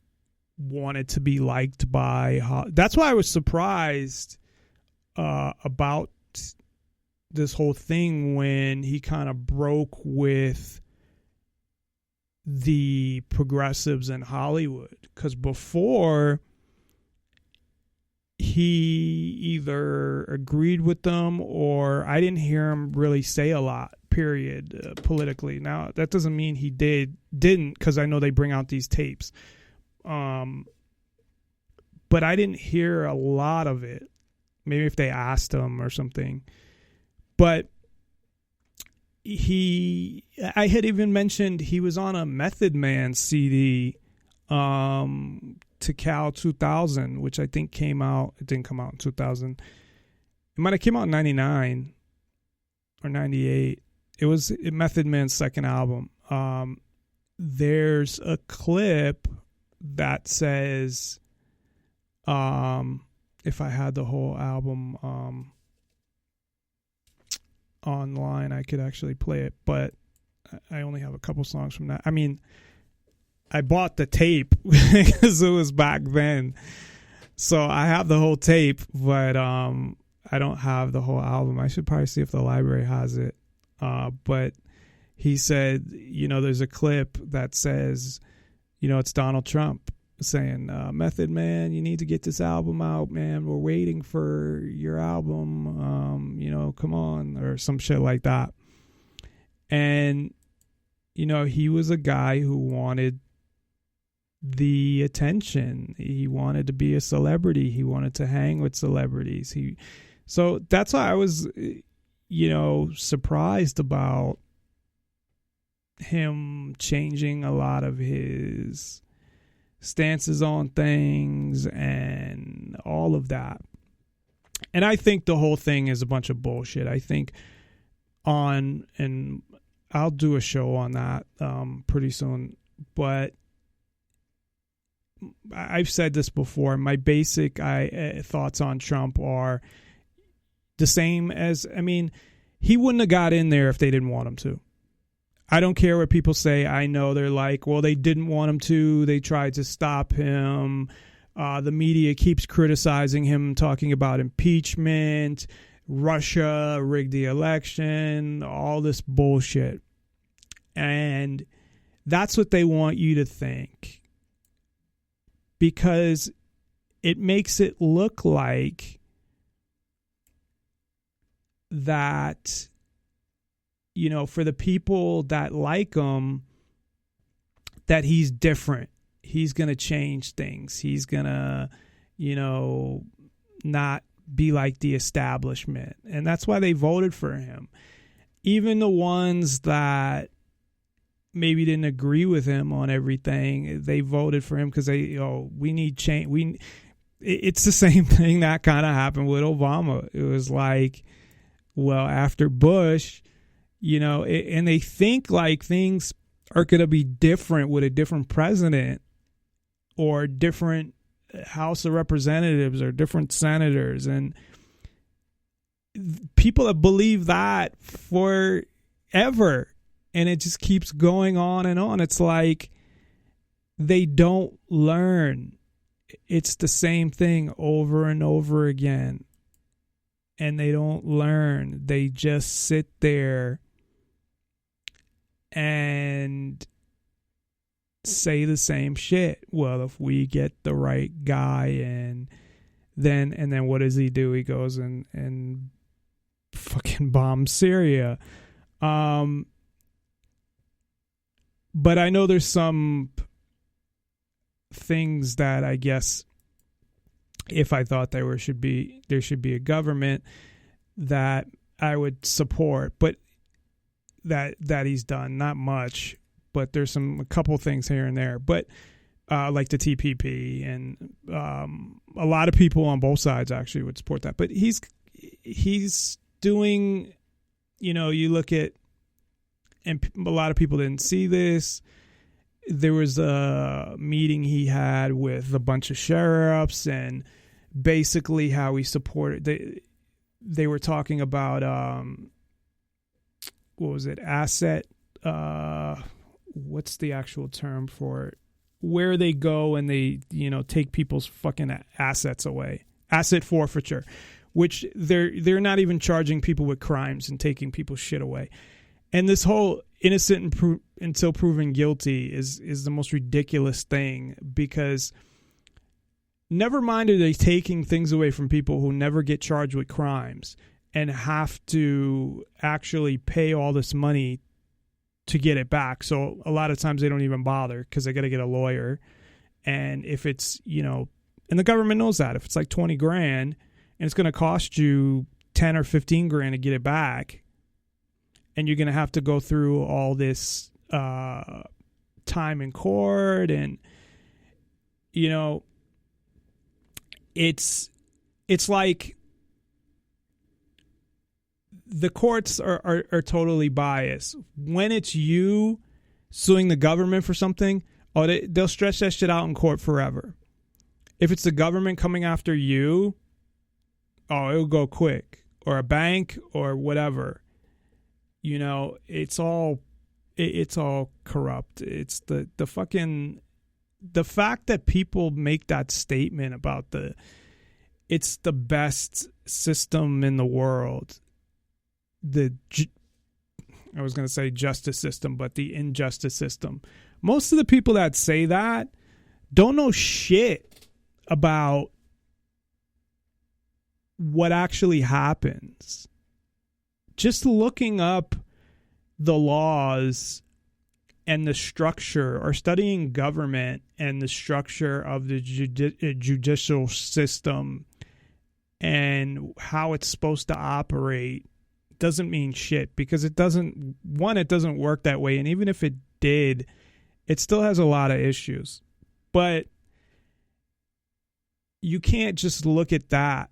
wanted to be liked by, that's why I was surprised about this whole thing when he kind of broke with the progressives in Hollywood, because before he either agreed with them, or I didn't hear him really say a lot, period, politically. Now that doesn't mean he didn't, because I know they bring out these tapes, but I didn't hear a lot of it. Maybe if they asked him or something. But I had even mentioned he was on a Method Man CD to Cal 2000, which I think came out. It didn't come out in 2000. It might have came out in 99 or 98. It was Method Man's second album. There's a clip that says, if I had the whole album online, I could actually play it, but I only have a couple songs from that. I mean, I bought the tape because it was back then, so I have the whole tape, but I don't have the whole album. I should probably see if the library has it. But he said, you know, there's a clip that says, it's Donald Trump saying, Method Man, you need to get this album out, man. We're waiting for your album. Come on, or some shit like that. And, he was a guy who wanted the attention. He wanted to be a celebrity. He wanted to hang with celebrities. So that's why I was, surprised about him changing a lot of his stances on things and all of that. And I think the whole thing is a bunch of bullshit. I think and I'll do a show on that pretty soon, but I've said this before. My basic thoughts on Trump are the same as, he wouldn't have got in there if they didn't want him to. I don't care what people say. I know they're like, well, they didn't want him to. They tried to stop him. The media keeps criticizing him, talking about impeachment, Russia rigged the election, all this bullshit. And that's what they want you to think, because it makes it look like that, for the people that like him, that he's different. He's going to change things. He's going to, not be like the establishment. And that's why they voted for him. Even the ones that maybe didn't agree with him on everything, they voted for him because we need change. It's the same thing that kind of happened with Obama. It was like, well, after Bush, and they think like things are going to be different with a different president or different House of Representatives or different senators. And people have believed that forever. And it just keeps going on and on. It's like they don't learn. It's the same thing over and over again. And they don't learn. They just sit there and say the same shit. Well, if we get the right guy, and then what does he do? He goes and fucking bombs Syria. But I know there's some things that I guess if I thought there should be a government that I would support, but that he's done not much. But there's a couple things here and there, but like the TPP, and a lot of people on both sides actually would support that. But he's doing, you look at, and a lot of people didn't see this. There was a meeting he had with a bunch of sheriffs, and basically how he supported. They were talking about what was it? Asset. What's the actual term for it? Where they go and they, take people's fucking assets away. Asset forfeiture, which they're not even charging people with crimes and taking people's shit away. And this whole innocent until proven guilty is the most ridiculous thing, because never mind are they taking things away from people who never get charged with crimes and have to actually pay all this money to get it back. So a lot of times they don't even bother because they got to get a lawyer. And if it's, and the government knows that if it's like 20 grand and it's going to cost you 10 or 15 grand to get it back, and you're going to have to go through all this time in court, and, it's like the courts are totally biased. When it's you suing the government for something, they'll stretch that shit out in court forever. If it's the government coming after you, it'll go quick. Or a bank or whatever. It's all corrupt. It's the fact that people make that statement about it's the best system in the world. I was going to say justice system, but the injustice system. Most of the people that say that don't know shit about what actually happens. Just looking up the laws and the structure, or studying government and the structure of the judicial system and how it's supposed to operate doesn't mean shit, because it doesn't work that way. And even if it did, it still has a lot of issues. But you can't just look at that.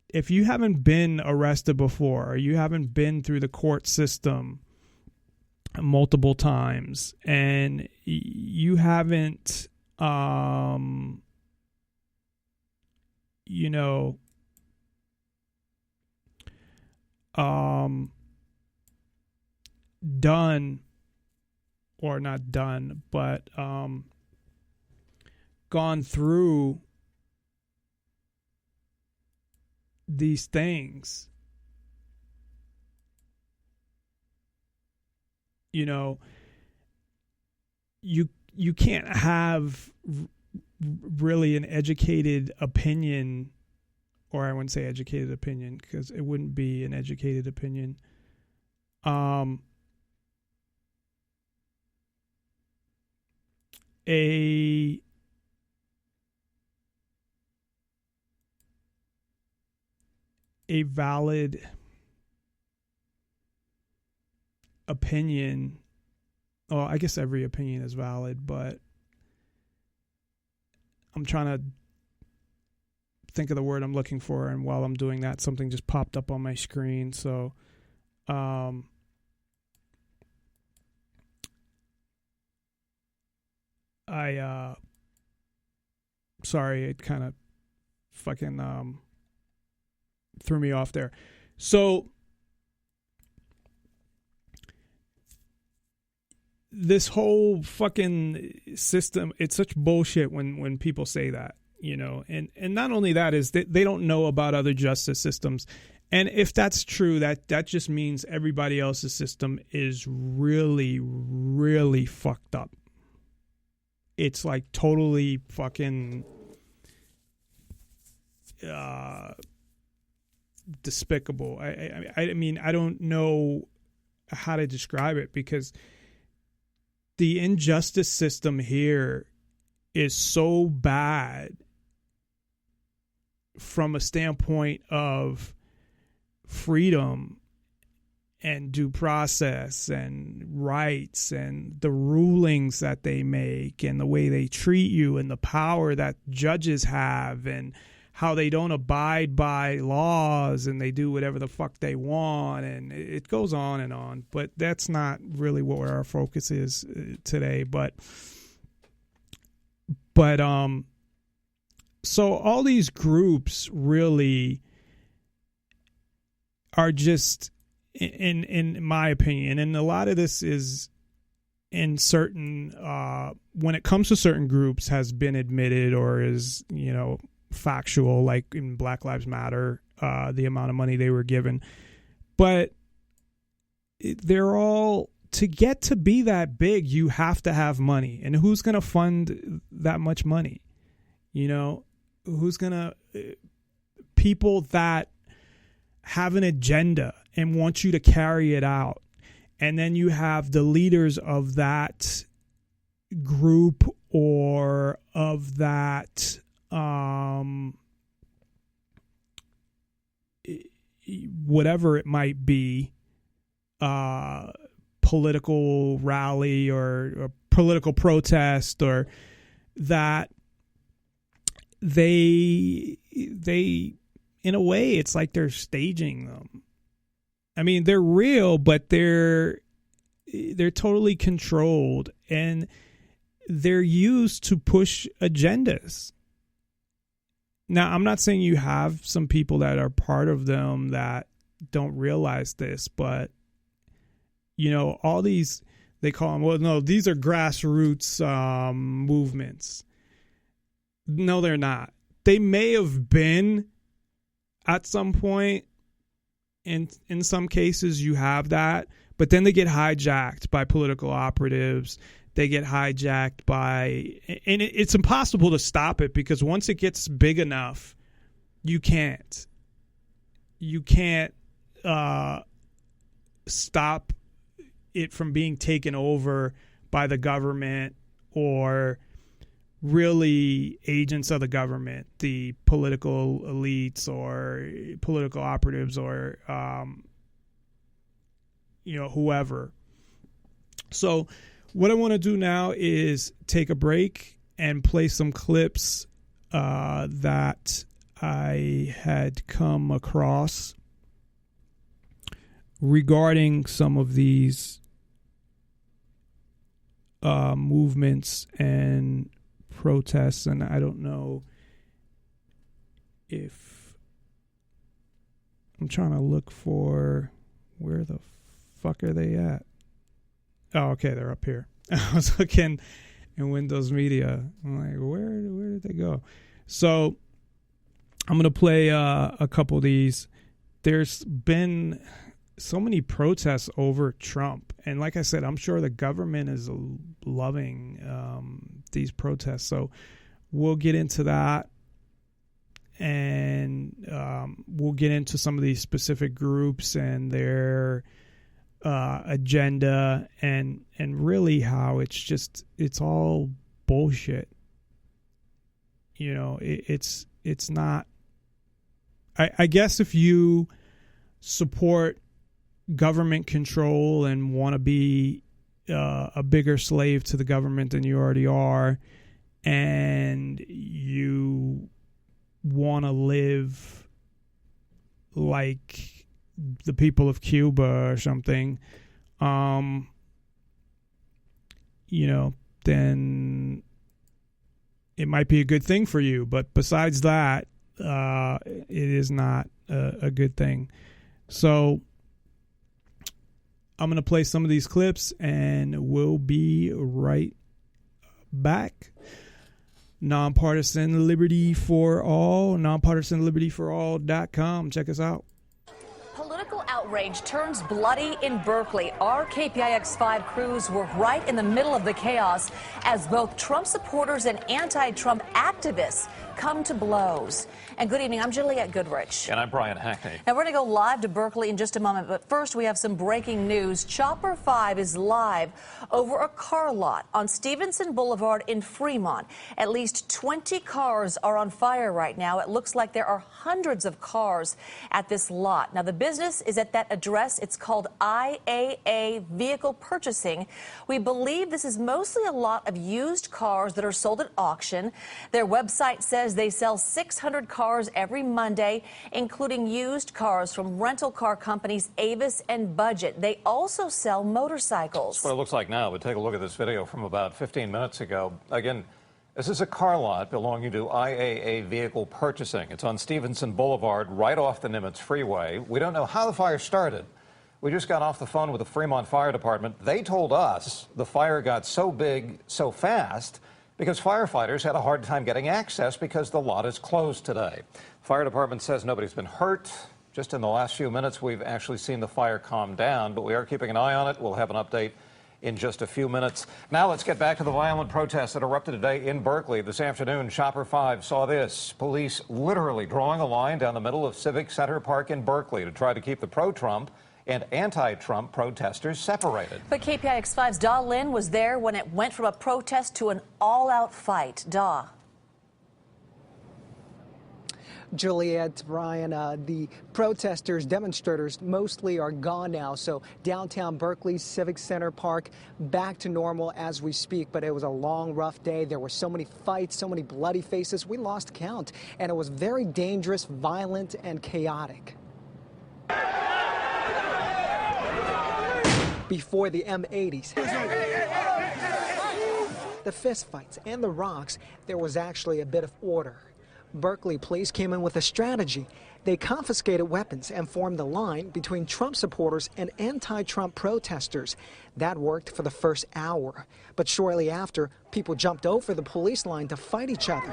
If you haven't been arrested before, or you haven't been through the court system multiple times, and you haven't, done, or not done, but gone through these things, you can't have really an educated opinion, or I wouldn't say educated opinion because it wouldn't be an educated opinion. A valid opinion. Well, I guess every opinion is valid, but I'm trying to think of the word I'm looking for, and while I'm doing that, something just popped up on my screen. So sorry, it kind of fucking threw me off there. So this whole fucking system, it's such bullshit when people say that, and not only that, is that they don't know about other justice systems. And if that's true, that just means everybody else's system is really, really fucked up. It's like totally fucking despicable. I mean, I don't know how to describe it, because the injustice system here is so bad from a standpoint of freedom and due process and rights and the rulings that they make and the way they treat you and the power that judges have and how they don't abide by laws and they do whatever the fuck they want, and it goes on and on. But that's not really what our focus is today. But so all these groups really are just, in my opinion, and a lot of this is in certain, when it comes to certain groups, has been admitted or is, factual, like in Black Lives Matter, the amount of money they were given. But they're all, to get to be that big, you have to have money. And who's going to fund that much money? Who's going to, people that have an agenda and want you to carry it out. And then you have the leaders of that group or of that whatever it might be, political rally or political protest, or that they in a way, it's like they're staging them. I mean, they're real, but they're totally controlled, and they're used to push agendas. Now, I'm not saying you have some people that are part of them that don't realize this, but, all these, they call them, well, no, these are grassroots movements. No, they're not. They may have been at some point. In some cases, you have that, but then they get hijacked by political operatives. they get hijacked by, and it's impossible to stop it, because once it gets big enough, you can't stop it from being taken over by the government or really agents of the government, the political elites or political operatives or whoever. So what I want to do now is take a break and play some clips that I had come across regarding some of these movements and protests, and I don't know if I'm trying to look for where the fuck are they at. Oh, okay, they're up here. I was looking in Windows Media. I'm like, where did they go? So I'm gonna play a couple of these. There's been so many protests over Trump, and like I said, I'm sure the government is loving these protests. So we'll get into that, and we'll get into some of these specific groups and their agenda, and really how it's all bullshit. It's not. I guess if you support government control and want to be a bigger slave to the government than you already are, and you want to live like the people of Cuba or something, then it might be a good thing for you. But besides that, it is not a good thing. So I'm going to play some of these clips, and we'll be right back. Nonpartisan Liberty for All, nonpartisanlibertyforall.com. Check us out. Political outrage turns bloody in Berkeley. Our KPIX5 crews were right in the middle of the chaos as both Trump supporters and anti-Trump activists come to blows. And good evening, I'm Juliette Goodrich. And I'm Brian Hackney. Now we're going to go live to Berkeley in just a moment, but first we have some breaking news. Chopper 5 is live over a car lot on Stevenson Boulevard in Fremont. At least 20 cars are on fire right now. It looks like there are hundreds of cars at this lot. Now the business is at that address. It's called IAA Vehicle Purchasing. We believe this is mostly a lot of used cars that are sold at auction. Their website says they sell 600 cars every Monday, including used cars from rental car companies Avis and Budget. They also sell motorcycles. That's what it looks like now, but take a look at this video from about 15 minutes ago. Again, this is a car lot belonging to IAA Vehicle Purchasing. It's on Stevenson Boulevard, right off the Nimitz Freeway. We don't know how the fire started. We just got off the phone with the Fremont Fire Department. They told us the fire got so big so fast because firefighters had a hard time getting access because the lot is closed today. Fire department says nobody's been hurt. Just in the last few minutes, we've actually seen the fire calm down, but we are keeping an eye on it. We'll have an update in just a few minutes. Now let's get back to the violent protests that erupted today in Berkeley. This afternoon, Chopper 5 saw this. Police literally drawing a line down the middle of Civic Center Park in Berkeley to try to keep the pro-Trump and anti-Trump protesters separated. But KPIX5's Da Lin was there when it went from a protest to an all-out fight. Da. Juliette, Brian, the protesters, demonstrators mostly are gone now. So downtown Berkeley, Civic Center Park, back to normal as we speak. But it was a long, rough day. There were so many fights, so many bloody faces. We lost count. And it was very dangerous, violent, and chaotic. Before the M80s, the fistfights and the rocks, there was actually a bit of order. Berkeley police came in with a strategy. They confiscated weapons and formed a line between Trump supporters and anti-Trump protesters. That worked for the first hour. But shortly after, people jumped over the police line to fight each other.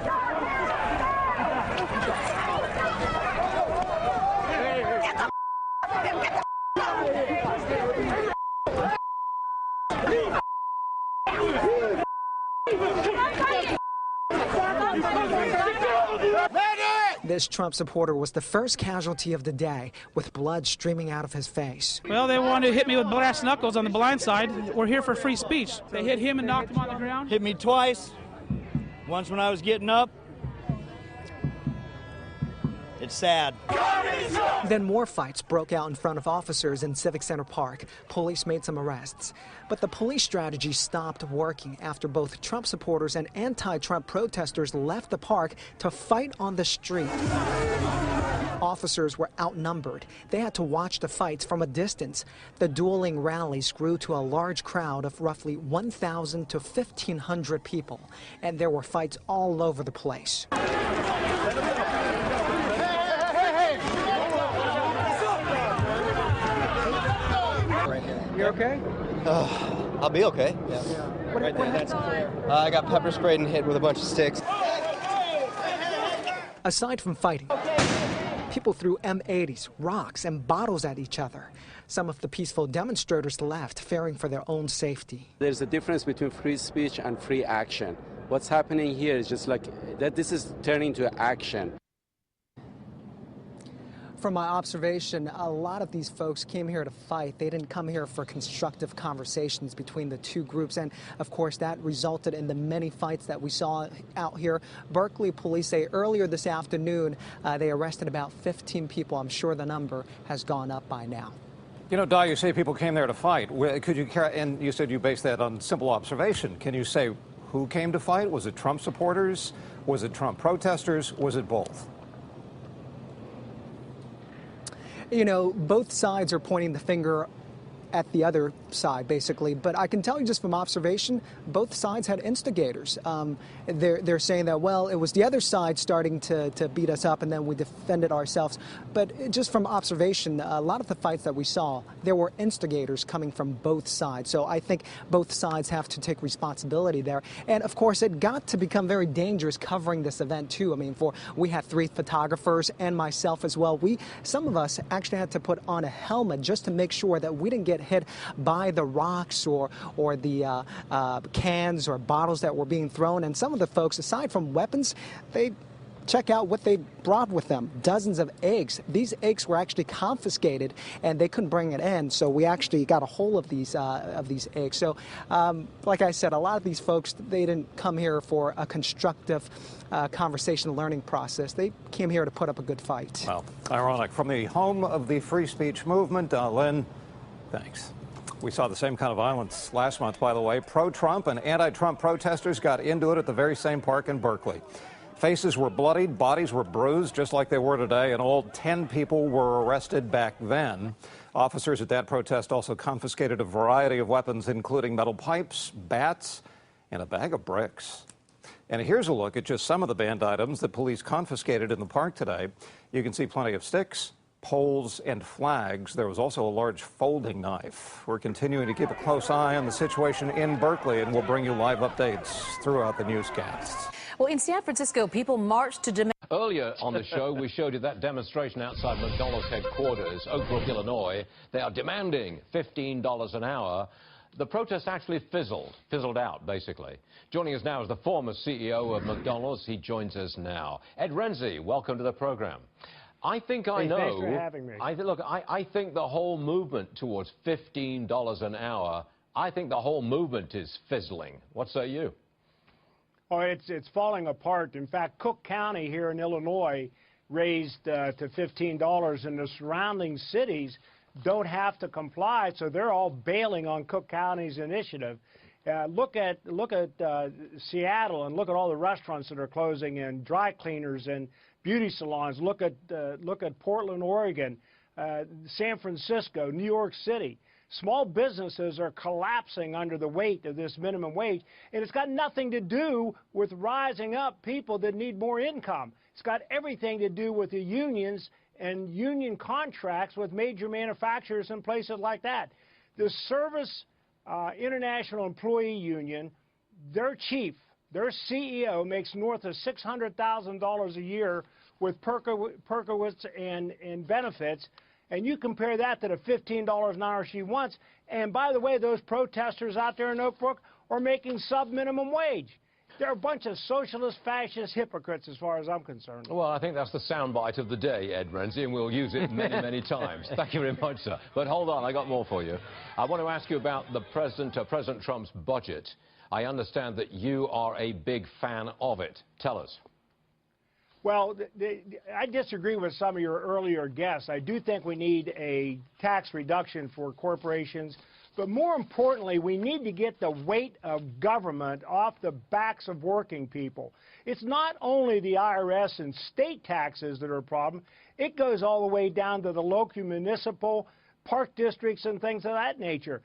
This Trump supporter was the first casualty of the day, with blood streaming out of his face. Well, they wanted to hit me with brass knuckles on the blind side. We're here for free speech. They hit him and knocked him on the ground. Hit me twice. Once when I was getting up. It's sad. Then more fights broke out in front of officers in Civic Center Park. Police made some arrests. But the police strategy stopped working after both Trump supporters and anti-Trump protesters left the park to fight on the street. Officers were outnumbered. They had to watch the fights from a distance. The dueling rallies grew to a large crowd of roughly 1,000 to 1,500 people. And there were fights all over the place. You okay? I'll be okay. Yeah. What happened? I got pepper sprayed and hit with a bunch of sticks. Aside from fighting, people threw M80s, rocks, and bottles at each other. Some of the peaceful demonstrators left, fearing for their own safety. There's a difference between free speech and free action. What's happening here is just like that. This is turning to action. From my observation, a lot of these folks came here to fight. They didn't come here for constructive conversations between the two groups. And, of course, that resulted in the many fights that we saw out here. Berkeley police say earlier this afternoon they arrested about 15 people. I'm sure the number has gone up by now. You know, Di, you say people came there to fight. Could you, and you said you based that on simple observation. Can you say who came to fight? Was it Trump supporters? Was it Trump protesters? Was it both? You know, both sides are pointing the finger at the other side, basically. But I can tell you just from observation, both sides had instigators. They're saying that, well, it was the other side starting to beat us up, and then we defended ourselves. But just from observation, a lot of the fights that we saw, there were instigators coming from both sides. So I think both sides have to take responsibility there. And, of course, it got to become very dangerous covering this event, too. I mean, we had 3 photographers and myself as well. Some of us actually had to put on a helmet just to make sure that we didn't get hit by the rocks or the cans or bottles that were being thrown. And some of the folks, aside from weapons, they check out what they brought with them. Dozens of eggs. These eggs were actually confiscated, and they couldn't bring it in. So we actually got a hold of these eggs. So, like I said, a lot of these folks, they didn't come here for a constructive conversation learning process. They came here to put up a good fight. Well, ironic. From the home of the free speech movement, Lynn, thanks. We saw the same kind of violence last month, by the way. Pro-Trump and anti-Trump protesters got into it at the very same park in Berkeley. Faces were bloodied, bodies were bruised, just like they were today, and all 10 people were arrested back then. Officers at that protest also confiscated a variety of weapons, including metal pipes, bats, and a bag of bricks. And here's a look at just some of the banned items that police confiscated in the park today. You can see plenty of sticks, poles, and flags. There was also a large folding knife. We're continuing to keep a close eye on the situation in Berkeley, and we'll bring you live updates throughout the newscasts. Well, in San Francisco, people marched to demand. Earlier on the show, we showed you that demonstration outside McDonald's headquarters, Oak Brook, Illinois. They are demanding $15 an hour. The protest actually fizzled out, basically. Joining us now is the former CEO of McDonald's. He joins us now. Ed Renzi, welcome to the program. I think I know. Thanks for having me. I think the whole movement towards $15 an hour, I think the whole movement is fizzling. What say you? Oh, it's falling apart. In fact, Cook County here in Illinois raised to $15, and the surrounding cities don't have to comply, so they're all bailing on Cook County's initiative. Look at Seattle, and look at all the restaurants that are closing, and dry cleaners and beauty salons. Look at Portland, Oregon, San Francisco, New York City. Small businesses are collapsing under the weight of this minimum wage, and it's got nothing to do with rising up people that need more income. It's got everything to do with the unions and union contracts with major manufacturers and places like that. The Service International Employee Union, their chief, their CEO makes north of $600,000 a year with Perkowitz and benefits. And you compare that to the $15 an hour she wants. And by the way, those protesters out there in Oak Brook are making sub-minimum wage. They're a bunch of socialist, fascist hypocrites as far as I'm concerned. Well, I think that's the soundbite of the day, Ed Renzi, and we'll use it many, many times. Thank you very much, sir. But hold on, I got more for you. I want to ask you about the President Trump's budget. I understand that you are a big fan of it. Tell us. Well, I disagree with some of your earlier guests. I do think we need a tax reduction for corporations. But more importantly, we need to get the weight of government off the backs of working people. It's not only the IRS and state taxes that are a problem. It goes all the way down to the local municipal, park districts, and things of that nature.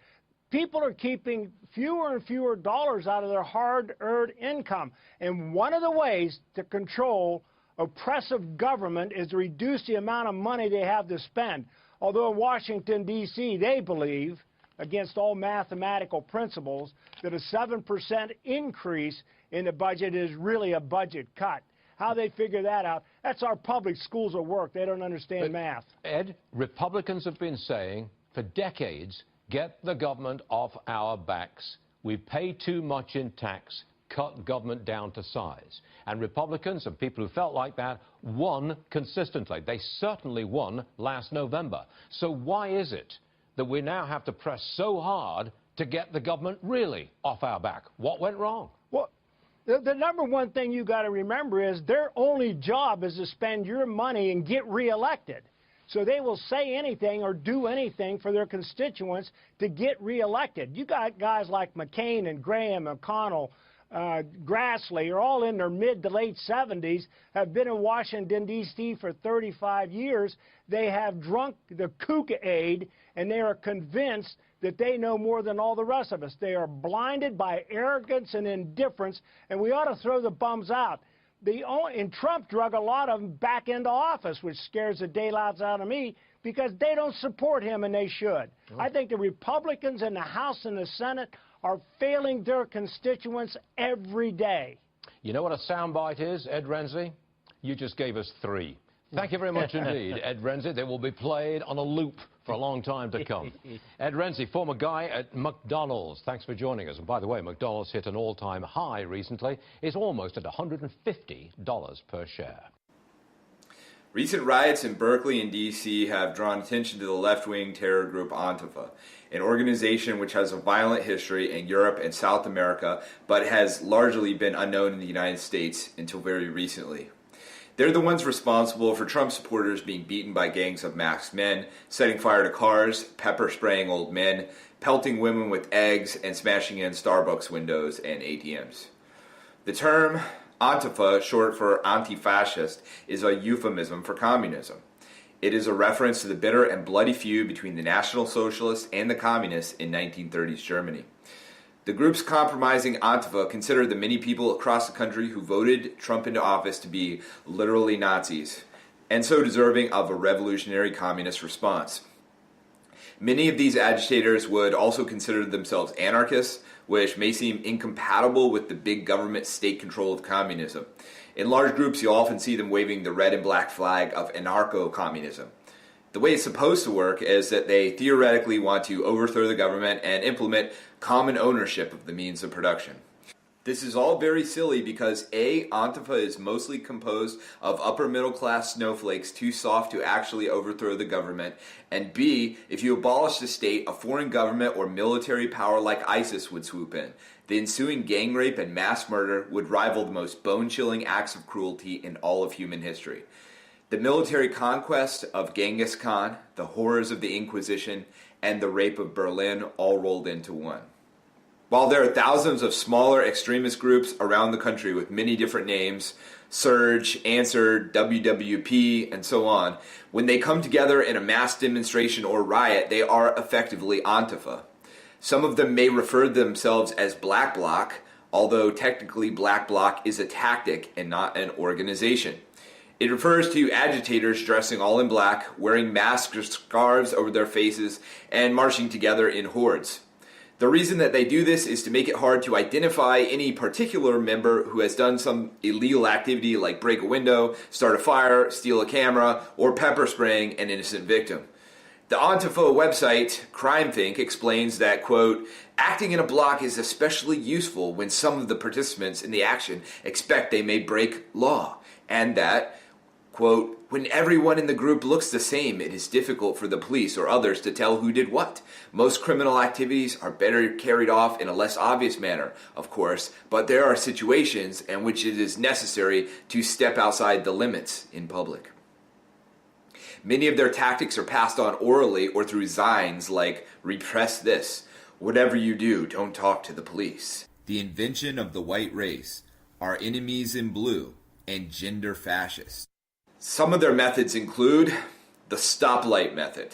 People are keeping fewer and fewer dollars out of their hard-earned income. And one of the ways to control oppressive government is to reduce the amount of money they have to spend. Although in Washington, D.C., they believe, against all mathematical principles, that a 7% increase in the budget is really a budget cut. How they figure that out, that's our public schools at work. They don't understand math. Ed, Republicans have been saying for decades, get the government off our backs. We pay too much in tax. Cut government down to size. And Republicans and people who felt like that won consistently. They certainly won last November. So why is it that we now have to press so hard to get the government really off our back? What went wrong? Well, the number one thing you got to remember is their only job is to spend your money and get reelected. So they will say anything or do anything for their constituents to get reelected. You got guys like McCain and Graham, McConnell, Grassley are all in their mid to late 70s, have been in Washington, D.C. for 35 years. They have drunk the Kool-Aid, and they are convinced that they know more than all the rest of us. They are blinded by arrogance and indifference, and we ought to throw the bums out. And Trump drug a lot of them back into office, which scares the daylights out of me, because they don't support him, and they should. I think the Republicans in the House and the Senate are failing their constituents every day. You know what a soundbite is, Ed Renzi? You just gave us 3. Thank you very much indeed, Ed Renzi. They will be played on a loop for a long time to come. Ed Renzi, former guy at McDonald's. Thanks for joining us. And by the way, McDonald's hit an all-time high recently. It's almost at $150 per share. Recent riots in Berkeley and D.C. have drawn attention to the left-wing terror group Antifa, an organization which has a violent history in Europe and South America, but has largely been unknown in the United States until very recently. They're the ones responsible for Trump supporters being beaten by gangs of masked men, setting fire to cars, pepper spraying old men, pelting women with eggs, and smashing in Starbucks windows and ATMs. The term Antifa, short for anti-fascist, is a euphemism for communism. It is a reference to the bitter and bloody feud between the National Socialists and the Communists in 1930s Germany. The groups comprising Antifa consider the many people across the country who voted Trump into office to be literally Nazis, and so deserving of a revolutionary communist response. Many of these agitators would also consider themselves anarchists, which may seem incompatible with the big government state control of communism. In large groups, you'll often see them waving the red and black flag of anarcho-communism. The way it's supposed to work is that they theoretically want to overthrow the government and implement common ownership of the means of production. This is all very silly because A, Antifa is mostly composed of upper middle class snowflakes too soft to actually overthrow the government, and B, if you abolish the state, a foreign government or military power like ISIS would swoop in. The ensuing gang rape and mass murder would rival the most bone-chilling acts of cruelty in all of human history. The military conquest of Genghis Khan, the horrors of the Inquisition, and the rape of Berlin all rolled into one. While there are thousands of smaller extremist groups around the country with many different names, Surge, Answer, WWP, and so on, when they come together in a mass demonstration or riot, they are effectively Antifa. Some of them may refer to themselves as Black Bloc, although technically Black Bloc is a tactic and not an organization. It refers to agitators dressing all in black, wearing masks or scarves over their faces, and marching together in hordes. The reason that they do this is to make it hard to identify any particular member who has done some illegal activity like break a window, start a fire, steal a camera, or pepper spraying an innocent victim. The Antifa website, CrimeThink, explains that, quote, acting in a block is especially useful when some of the participants in the action expect they may break law, and that, quote, when everyone in the group looks the same, it is difficult for the police or others to tell who did what. Most criminal activities are better carried off in a less obvious manner, of course, but there are situations in which it is necessary to step outside the limits in public. Many of their tactics are passed on orally or through signs like, repress this, whatever you do, don't talk to the police. The invention of the white race, our enemies in blue, and gender fascists. Some of their methods include the stoplight method.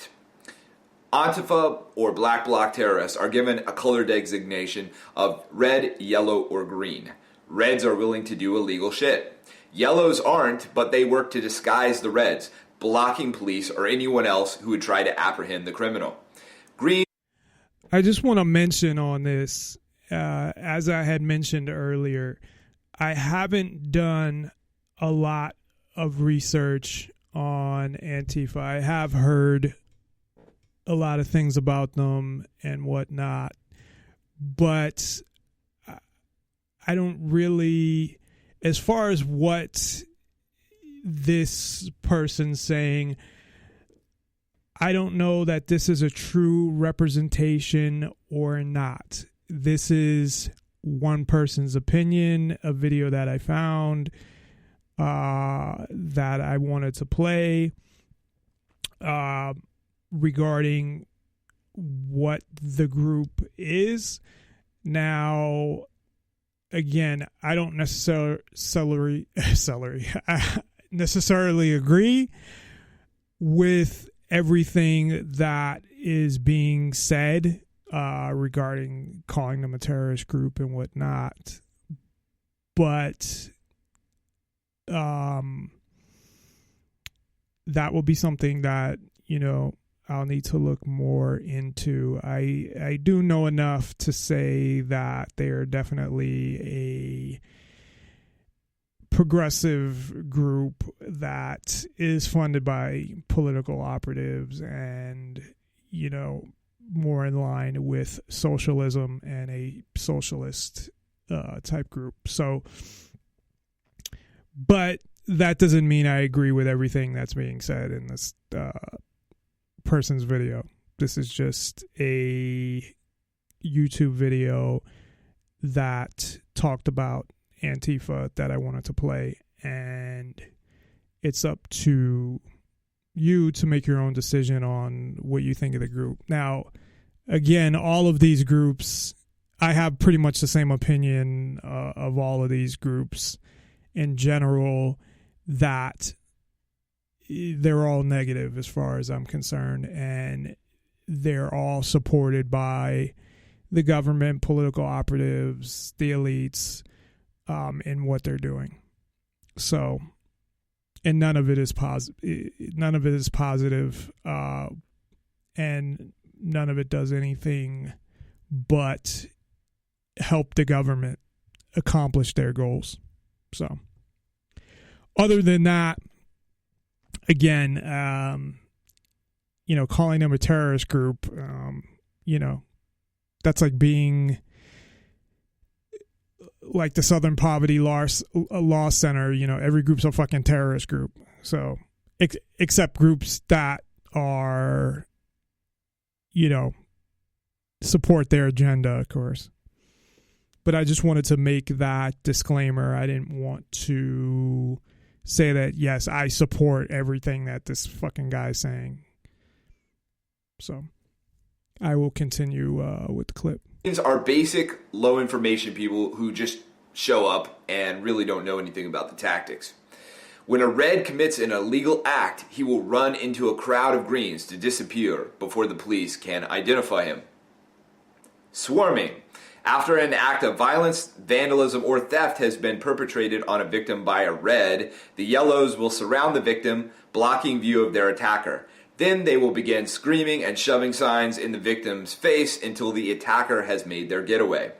Antifa or black bloc terrorists are given a color designation of red, yellow, or green. Reds are willing to do illegal shit. Yellows aren't, but they work to disguise the reds, blocking police or anyone else who would try to apprehend the criminal. Green. I just want to mention on this, as I had mentioned earlier, I haven't done a lot of research on Antifa. I have heard a lot of things about them and whatnot, but I don't really, as far as what this person's saying, I don't know that this is a true representation or not. This is one person's opinion, a video that I found that I wanted to play regarding what the group is. Now, again, I don't necessarily agree with everything that is being said regarding calling them a terrorist group and whatnot, but that will be something that, you know, I'll need to look more into. I do know enough to say that they are definitely a progressive group that is funded by political operatives and, you know, more in line with socialism and a socialist type group. So, but that doesn't mean I agree with everything that's being said in this person's video. This is just a YouTube video that talked about Antifa that I wanted to play, and it's up to you to make your own decision on what you think of the group. Now, again, all of these groups, I have pretty much the same opinion of all of these groups in general, that they're all negative as far as I'm concerned, and they're all supported by the government, political operatives, the elites, in what they're doing. So, and none of it is positive. None of it is positive, and none of it does anything but help the government accomplish their goals. So, other than that, again, you know, calling them a terrorist group, you know, that's like being like the Southern Poverty Law Center. You know, every group's a fucking terrorist group. So, except groups that are, you know, support their agenda, of course. But I just wanted to make that disclaimer. I didn't want to say that, yes, I support everything that this fucking guy's saying. So I will continue with the clip. Are basic, low information people who just show up and really don't know anything about the tactics. When a red commits an illegal act, he will run into a crowd of greens to disappear before the police can identify him. Swarming. After an act of violence, vandalism, or theft has been perpetrated on a victim by a red, the yellows will surround the victim, blocking view of their attacker. Then they will begin screaming and shoving signs in the victim's face until the attacker has made their getaway.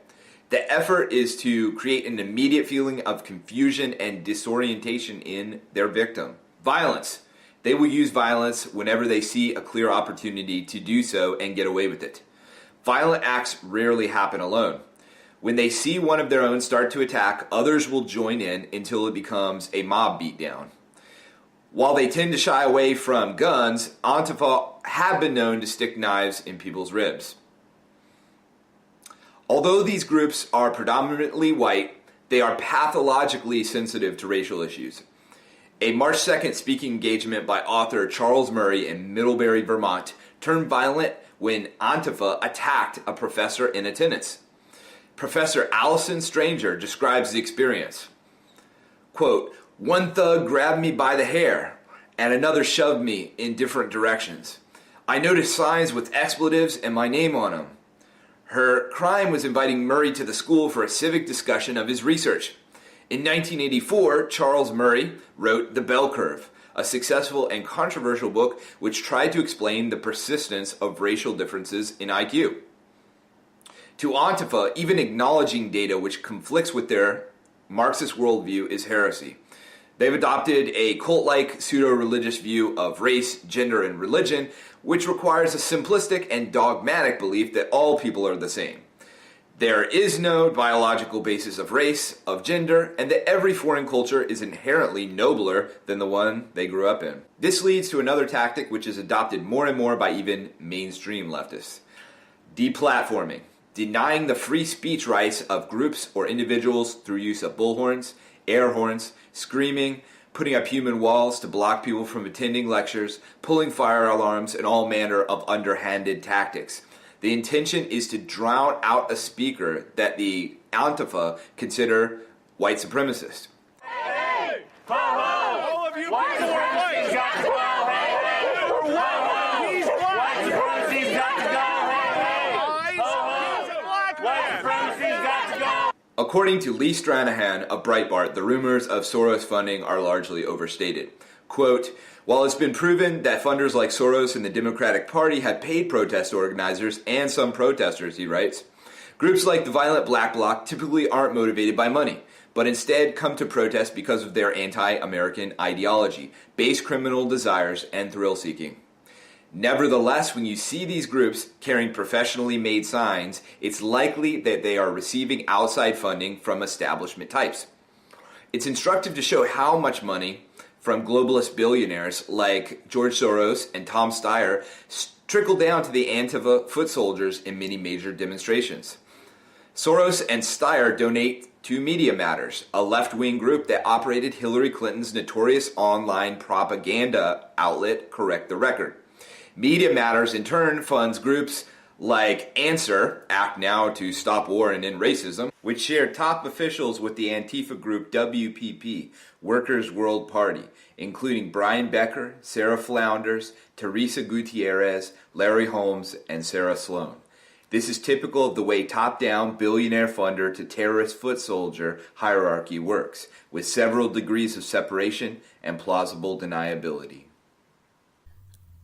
The effort is to create an immediate feeling of confusion and disorientation in their victim. Violence. They will use violence whenever they see a clear opportunity to do so and get away with it. Violent acts rarely happen alone. When they see one of their own start to attack, others will join in until it becomes a mob beatdown. While they tend to shy away from guns, Antifa have been known to stick knives in people's ribs. Although these groups are predominantly white, they are pathologically sensitive to racial issues. A March 2nd speaking engagement by author Charles Murray in Middlebury, Vermont, turned violent when Antifa attacked a professor in attendance. Professor Allison Stranger describes the experience. Quote, "One thug grabbed me by the hair and another shoved me in different directions. I noticed signs with expletives and my name on them. Her crime was inviting Murray to the school for a civic discussion of his research. In 1984, Charles Murray wrote The Bell Curve, a successful and controversial book which tried to explain the persistence of racial differences in IQ. To Antifa, even acknowledging data which conflicts with their Marxist worldview is heresy. They've adopted a cult-like pseudo-religious view of race, gender, and religion, which requires a simplistic and dogmatic belief that all people are the same. There is no biological basis of race, of gender, and that every foreign culture is inherently nobler than the one they grew up in. This leads to another tactic which is adopted more and more by even mainstream leftists. Deplatforming. Denying the free speech rights of groups or individuals through use of bullhorns, air horns, screaming, putting up human walls to block people from attending lectures, pulling fire alarms, and all manner of underhanded tactics. The intention is to drown out a speaker that the Antifa consider white supremacist. Hey! All of you white supremacists got to go! White supremacists got to go! White supremacists got to go! According to Lee Stranahan of Breitbart, the rumors of Soros funding are largely overstated. Quote, "While it's been proven that funders like Soros and the Democratic Party have paid protest organizers and some protesters," he writes, "groups like the Violent Black Bloc typically aren't motivated by money, but instead come to protest because of their anti-American ideology, base criminal desires, and thrill-seeking. Nevertheless, when you see these groups carrying professionally made signs, it's likely that they are receiving outside funding from establishment types. It's instructive to show how much money from globalist billionaires like George Soros and Tom Steyer trickle down to the Antifa foot soldiers in many major demonstrations. Soros and Steyer donate to Media Matters, a left-wing group that operated Hillary Clinton's notorious online propaganda outlet, Correct the Record. Media Matters, in turn, funds groups like Answer, Act Now to Stop War and End Racism, which share top officials with the Antifa group WPP, Workers' World Party, including Brian Becker, Sarah Flounders, Teresa Gutierrez, Larry Holmes, and Sarah Sloan. This is typical of the way top-down billionaire funder to terrorist foot soldier hierarchy works, with several degrees of separation and plausible deniability.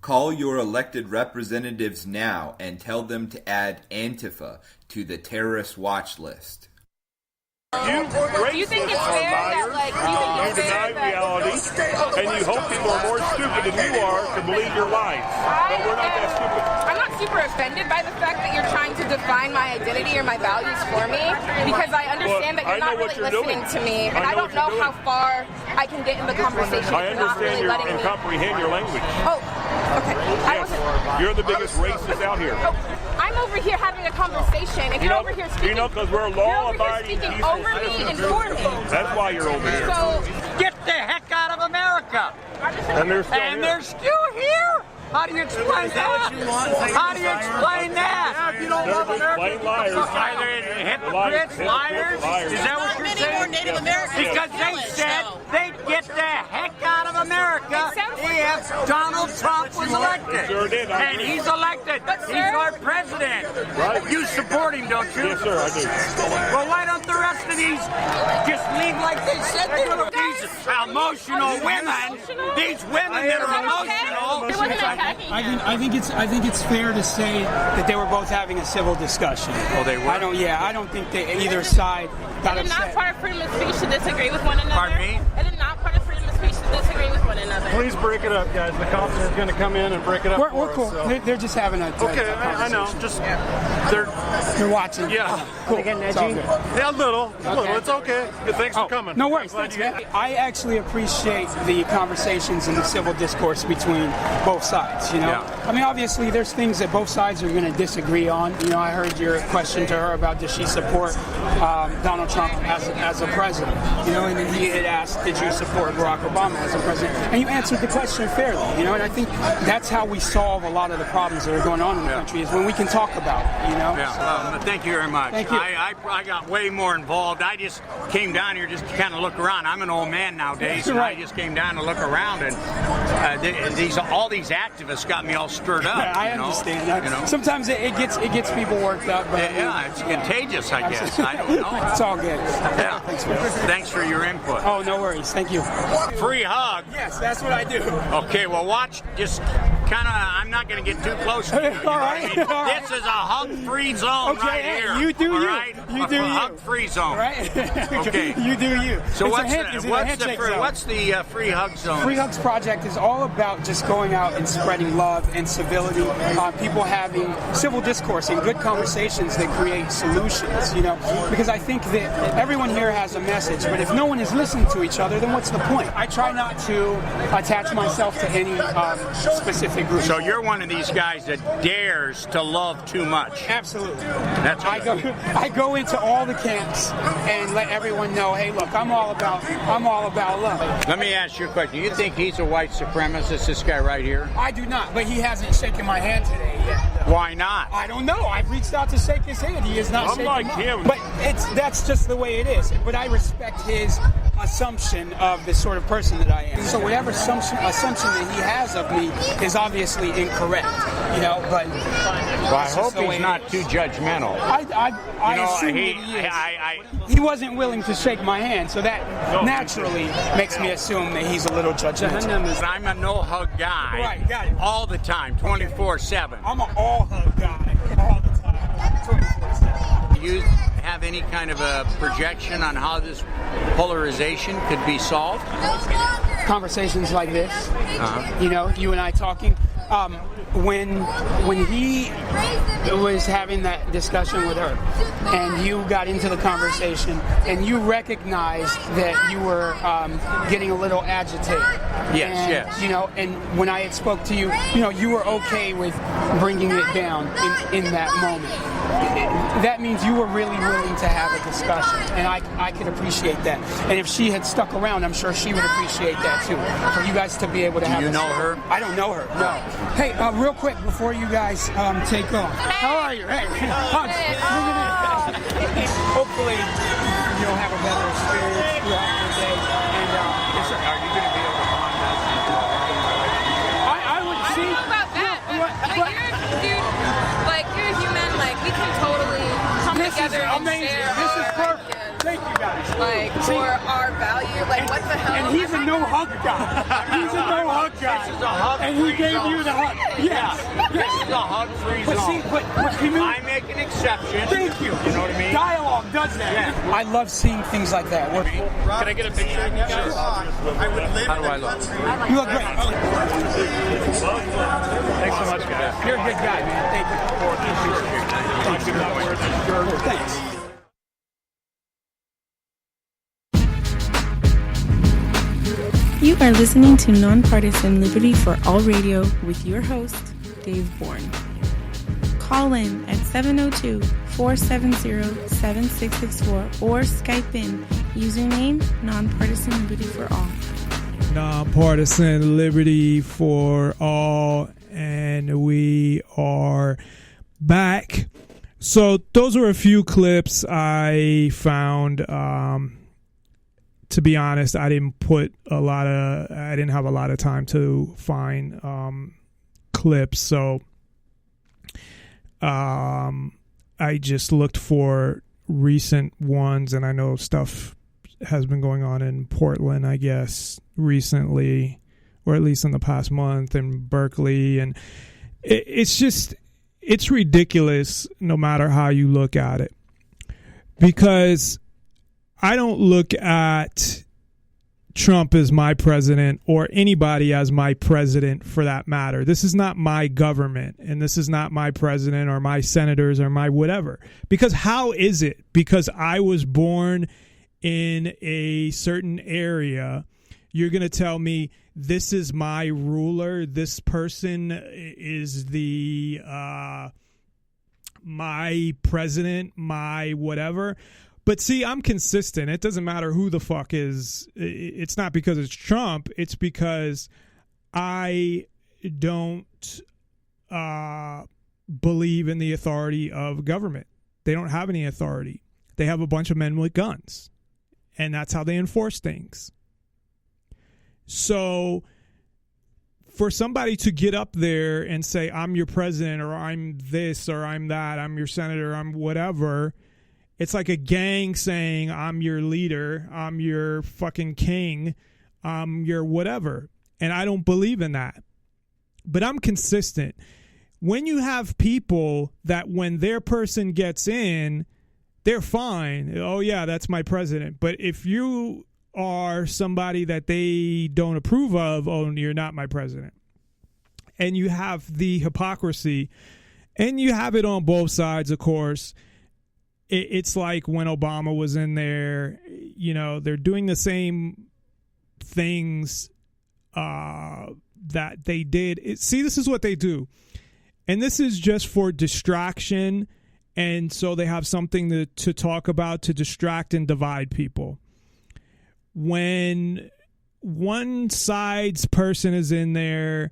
Call your elected representatives now and tell them to add Antifa to the terrorist watch list. Do you think it's fair that, you deny reality, and you hope people are more stupid than you are to believe your lies. But we're not that stupid. I'm not super offended by the fact that you're trying to define my identity or my values for me, because I understand that you're not really listening to me, and I don't know how far I can get in the conversation if you're not really letting me. I understand and comprehend your language. Oh, okay. Yes, you're the biggest racist out here. Oh, I'm over here having a conversation, and you're over here speaking. You know, because we're law-abiding, speaking over me and for me. That's why you're over here. So, get the heck out of America! And they're still here. How do you explain that? How do you explain that? If you don't love America, liars. Hypocrites, liars. Is that what you're saying? Native Americans. Because they said they'd get the heck out of America if Donald Trump was elected. Sure did. And he's elected. He's our president. Right. You support him, don't you? Yes, sir, I do. Well, why don't the rest of these just leave like they said they would? These emotional women, these women that are emotional. I think it's fair to say that they were both having a civil discussion. Oh, they were? I don't think that either side got Is it upset. not part of freedom of speech to disagree with one another? Pardon me? Is it not part of freedom of speech to disagree with one another? please break it up, guys. The cops are going to come in and break it up. We're cool. So. They're just having a okay. I know. Just they're watching. Yeah. Cool. Getting edgy. Yeah, a little. It's okay. Thanks for coming. No worries. Thanks, man. I actually appreciate the conversations and the civil discourse between both sides. You know, I mean, obviously, there's things that both sides are going to disagree on. You know, I heard your question to her about does she support Donald Trump as a president? You know, and then he had asked, did you support Barack Obama as a president? And you answered the question fairly. You know, and I think that's how we solve a lot of the problems that are going on in the country is when we can talk about it. You know. Yeah. Thank you very much. Thank you. I got way more involved. I just came down here just to kind of look around. I'm an old man nowadays, and I just came down to look around, and all these activists got me all stirred up. Yeah, I understand. Sometimes it gets people worked up. But it's contagious, I guess. I don't know. It's all good. Yeah. Thanks for your input. Oh, no worries. Thank you. Free hug. Yes, that's what I do. Okay, well, watch. Just kind of. I'm not going to get too close to you. All right. This is a hug-free zone right here. You do you. Right? You do you. Hug-free zone. Right. Okay. You do you. So what's the free hug zone? Free Hugs Project is all about just going out and spreading love and civility. People having civil discourse and good conversations that create solutions. You know, because I think that everyone here has a message, but if no one is listening to each other, then what's the point? I try not to attach myself to any specific group. So you're one of these guys that dares to love too much. Absolutely. That's I go into all the camps and let everyone know, hey, look, I'm all about love. Let me ask you a question. You think he's a white supremacist, this guy right here? I do not, but he hasn't shaken my hand today yet. Why not? I don't know. I've reached out to shake his hand. He is not shaking like him. But that's just the way it is. But I respect his assumption of the sort of person that I am. So whatever assumption that he has of me is obviously incorrect. You know, but I hope he's not too judgmental. I assume that he is. He wasn't willing to shake my hand, so that naturally makes me assume that he's a little judgmental. I'm a no-hug guy. Right, got it. All the time, 24/7. I'm an all-hug guy, all the time, 24/7. Do you have any kind of a projection on how this polarization could be solved? Conversations like this, you know, you and I talking. When he was having that discussion with her and you got into the conversation and you recognized that you were getting a little agitated. Yes. You know, and when I had spoke to you, you know, you were okay with bringing it down in that moment. That means you were really willing to have a discussion, and I could appreciate that. And if she had stuck around, I'm sure she would appreciate that too. For you guys to be able to have. Do you know her? I don't know her. No. Hey, real quick before you guys take off. How are you? Hey, hugs. Hopefully, you'll have a better experience throughout your day. And are you going to be able to bond that? I would see. I don't know about that, but you're a human. Like, we can totally come together and share. This is perfect. Thank you guys. Like, for our value. Like, what the hell? And he's a no-hug guy. He's a no-hug guy. This is a hug. And he gave you the hug. Yes. This is a hug-free zone. See, but I make an exception. Thank you. You know what I mean? Dialogue does that. Yeah. I love seeing things like that. Can I get a picture of you guys? How do I look? You look great. Thanks so much, guys. You're a good guy, man. Thank you. Thanks. You are listening to Nonpartisan Liberty for All Radio with your host, Dave Bourne. Call in at 702-470-7664 or Skype in, username Nonpartisan Liberty for All. Nonpartisan Liberty for All, and we are back. So those were a few clips I found. To be honest, I didn't have a lot of time to find clips, so I just looked for recent ones, and I know stuff has been going on in Portland, I guess, recently, or at least in the past month, in Berkeley, and it's ridiculous no matter how you look at it, because I don't look at Trump as my president or anybody as my president for that matter. This is not my government, and this is not my president or my senators or my whatever. Because how is it? Because I was born in a certain area, you're going to tell me this is my ruler, this person is the my president, my whatever. But see, I'm consistent. It doesn't matter who the fuck is. It's not because it's Trump. It's because I don't believe in the authority of government. They don't have any authority. They have a bunch of men with guns. And that's how they enforce things. So for somebody to get up there and say, I'm your president, or I'm this, or I'm that, I'm your senator, I'm whatever, it's like a gang saying, I'm your leader, I'm your fucking king, I'm your whatever. And I don't believe in that. But I'm consistent. When you have people that when their person gets in, they're fine. Oh, yeah, that's my president. But if you are somebody that they don't approve of, oh, you're not my president. And you have the hypocrisy, and you have it on both sides, of course. It's like when Obama was in there, you know, they're doing the same things that they did. See, this is what they do. And this is just for distraction. And so they have something to talk about to distract and divide people. When one side's person is in there,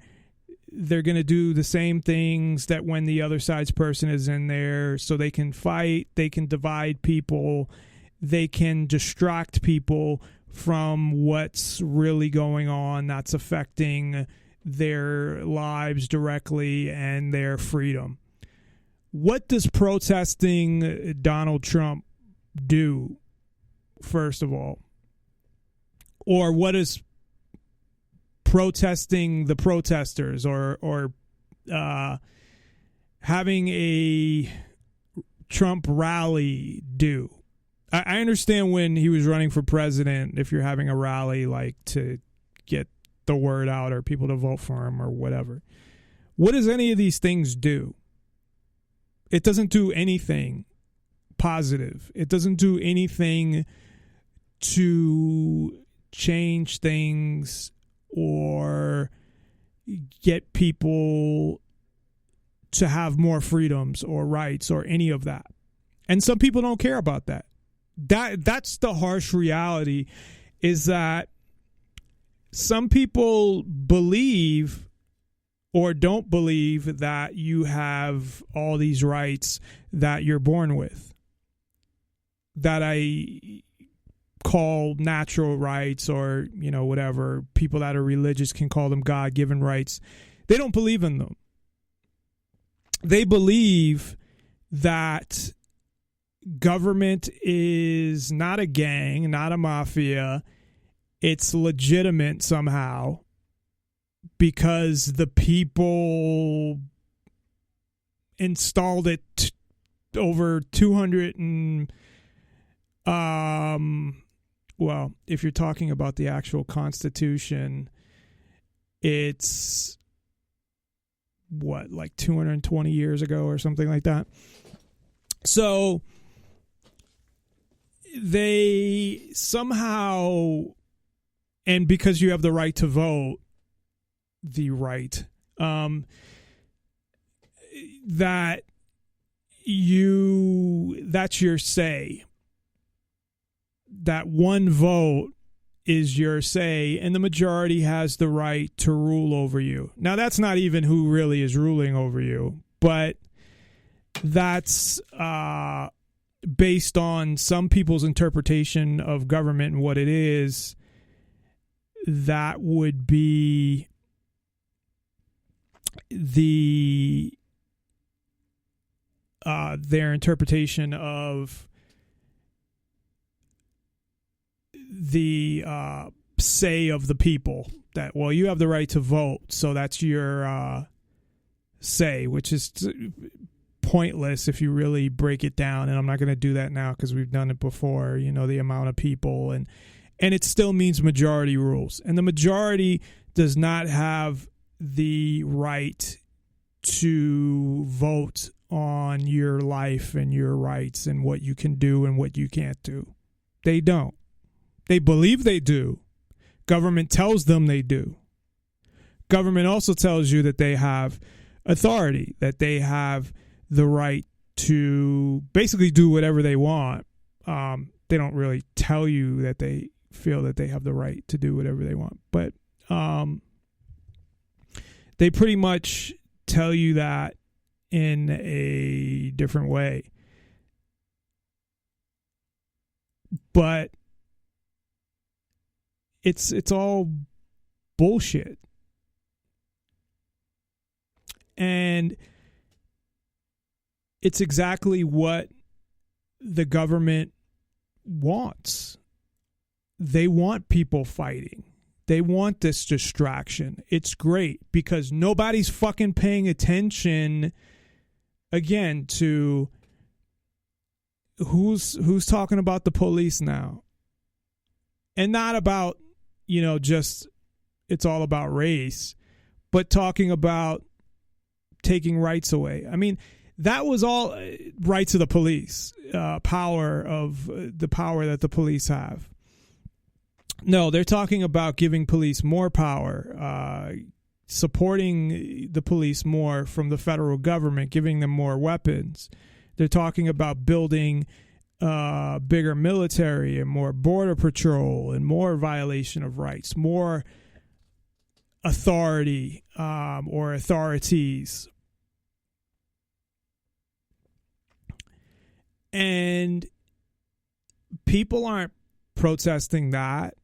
they're going to do the same things that when the other side's person is in there, so they can fight, they can divide people, they can distract people from what's really going on that's affecting their lives directly and their freedom. What does protesting Donald Trump do, first of all? Or what is protesting the protesters or having a Trump rally do? I understand when he was running for president, if you're having a rally like to get the word out or people to vote for him or whatever. What does any of these things do? It doesn't do anything positive. It doesn't do anything to change things or get people to have more freedoms or rights or any of that. And some people don't care about that. That's the harsh reality, is that some people believe or don't believe that you have all these rights that you're born with, that I call natural rights, or, you know, whatever. People that are religious can call them God-given rights. They don't believe in them. They believe that government is not a gang, not a mafia. It's legitimate somehow because the people installed it over 200 and well, if you're talking about the actual Constitution, it's what, like 220 years ago or something like that. So they somehow, and because you have the right to vote, that's your say. That one vote is your say, and the majority has the right to rule over you. Now, that's not even who really is ruling over you, but that's based on some people's interpretation of government and what it is. That would be their interpretation of the say of the people, that, well, you have the right to vote, so that's your say, which is pointless if you really break it down. And I'm not going to do that now because we've done it before, you know, the amount of people. And And it still means majority rules. And the majority does not have the right to vote on your life and your rights and what you can do and what you can't do. They don't. They believe they do. Government tells them they do. Government also tells you that they have authority, that they have the right to basically do whatever they want. They don't really tell you that they feel that they have the right to do whatever they want, but they pretty much tell you that in a different way. But it's all bullshit. And it's exactly what the government wants. They want people fighting. They want this distraction. It's great because nobody's fucking paying attention, again, to who's talking about the police now. And not about, just it's all about race, but talking about taking rights away. I mean, that was all rights of the police, power of the power that the police have. No, they're talking about giving police more power, supporting the police more from the federal government, giving them more weapons. They're talking about building bigger military and more border patrol and more violation of rights, more authority or authorities. And people aren't protesting that.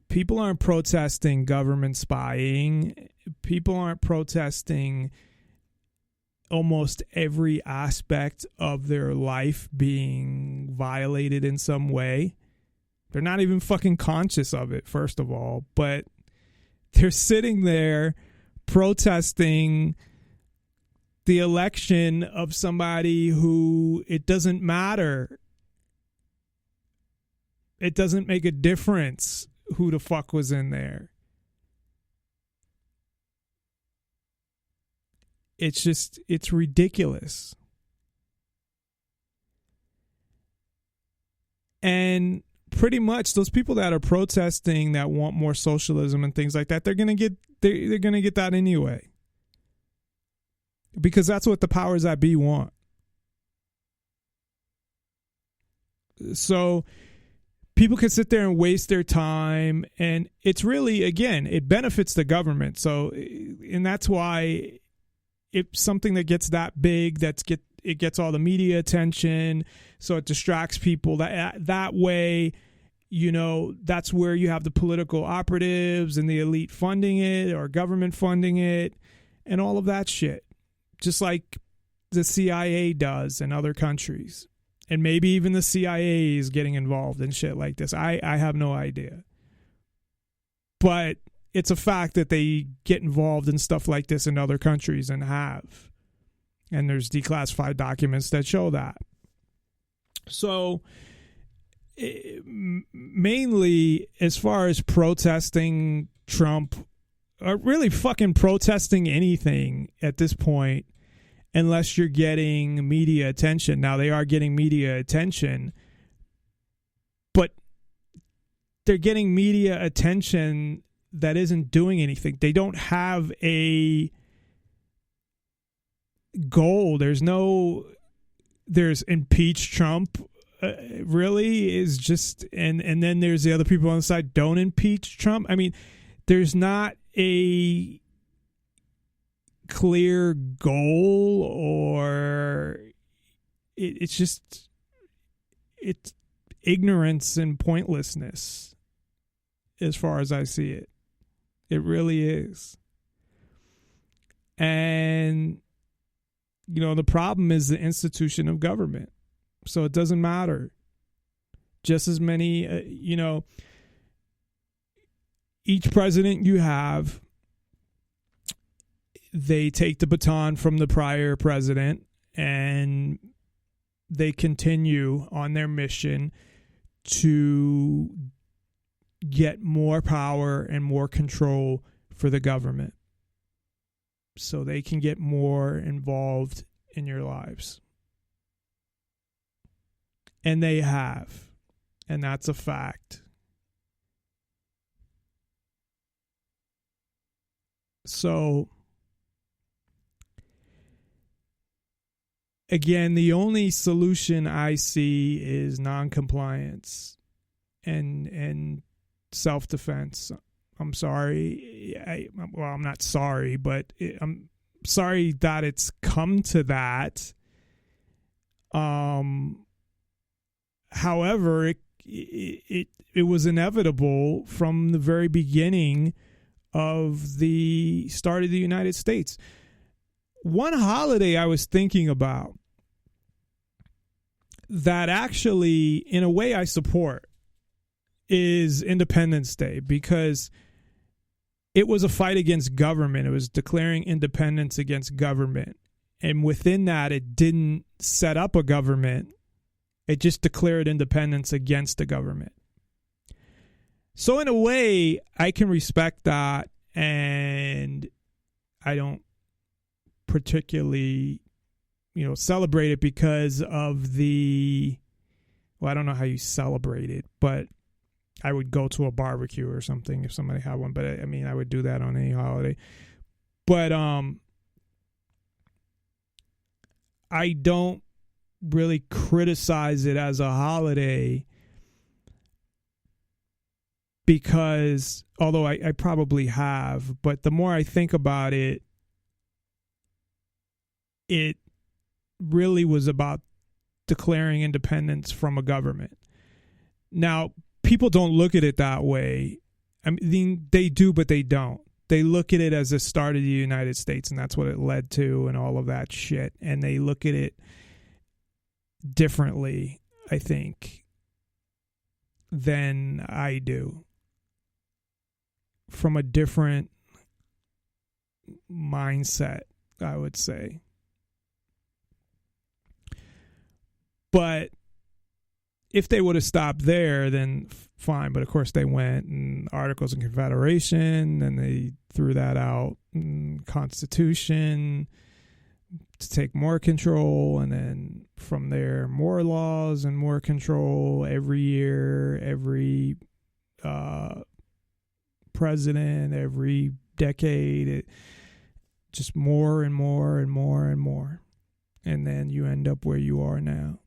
People aren't protesting government spying. People aren't protesting almost every aspect of their life being violated in some way. They're not even fucking conscious of it, first of all. But they're sitting there protesting the election of somebody who it doesn't matter. It doesn't make a difference who the fuck was in there. It's ridiculous. And pretty much those people that are protesting that want more socialism and things like that, they're gonna get that anyway. Because that's what the powers that be want. So people can sit there and waste their time, and it's really, again, it benefits the government. So, and that's why it's something that gets that big, it gets all the media attention, so it distracts people. That way, that's where you have the political operatives and the elite funding it or government funding it and all of that shit. Just like the CIA does in other countries. And maybe even the CIA is getting involved in shit like this. I have no idea. But it's a fact that they get involved in stuff like this in other countries and have. And there's declassified documents that show that. So mainly as far as protesting Trump, or really fucking protesting anything at this point, unless you're getting media attention. Now, they are getting media attention, but they're getting media attention that isn't doing anything. They don't have a goal. There's impeach Trump, really is just, and then there's the other people on the side, don't impeach Trump. I mean, there's not a clear goal, or it's ignorance and pointlessness as far as I see it. It really is. And the problem is the institution of government. So it doesn't matter. Just as many, each president you have, they take the baton from the prior president and they continue on their mission to get more power and more control for the government so they can get more involved in your lives. And they have. And that's a fact. So, again, the only solution I see is non-compliance and self-defense. I'm sorry. I'm not sorry, but I'm sorry that it's come to that. However, it was inevitable from the very beginning of the start of the United States. One holiday I was thinking about that actually, in a way, I support is Independence Day, because it was a fight against government. It was declaring independence against government. And within that, it didn't set up a government. It just declared independence against the government. So in a way, I can respect that, and I don't particularly, celebrate it because of I don't know how you celebrate it, but I would go to a barbecue or something if somebody had one. But I would do that on any holiday. But I don't really criticize it as a holiday, because although I probably have, but the more I think about it, it really was about declaring independence from a government. Now, people don't look at it that way. I mean, they do, but they don't. They look at it as the start of the United States, and that's what it led to and all of that shit. And they look at it differently, I think, than I do. From a different mindset, I would say. But if they would have stopped there, then fine. But of course they went, and Articles of Confederation, and they threw that out, and Constitution to take more control, and then from there more laws and more control every year, every president, every decade, just more and more and more and more, and then you end up where you are now.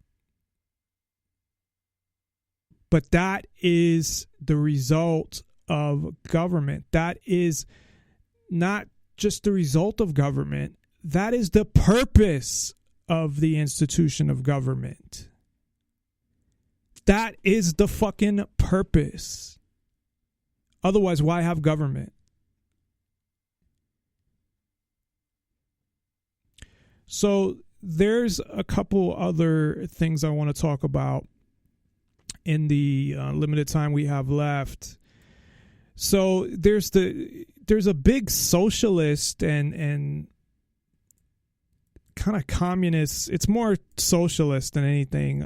But that is the result of government. That is not just the result of government. That is the purpose of the institution of government. That is the fucking purpose. Otherwise, why have government? So there's a couple other things I want to talk about in the limited time we have left. So there's a big socialist and kind of communist. It's more socialist than anything,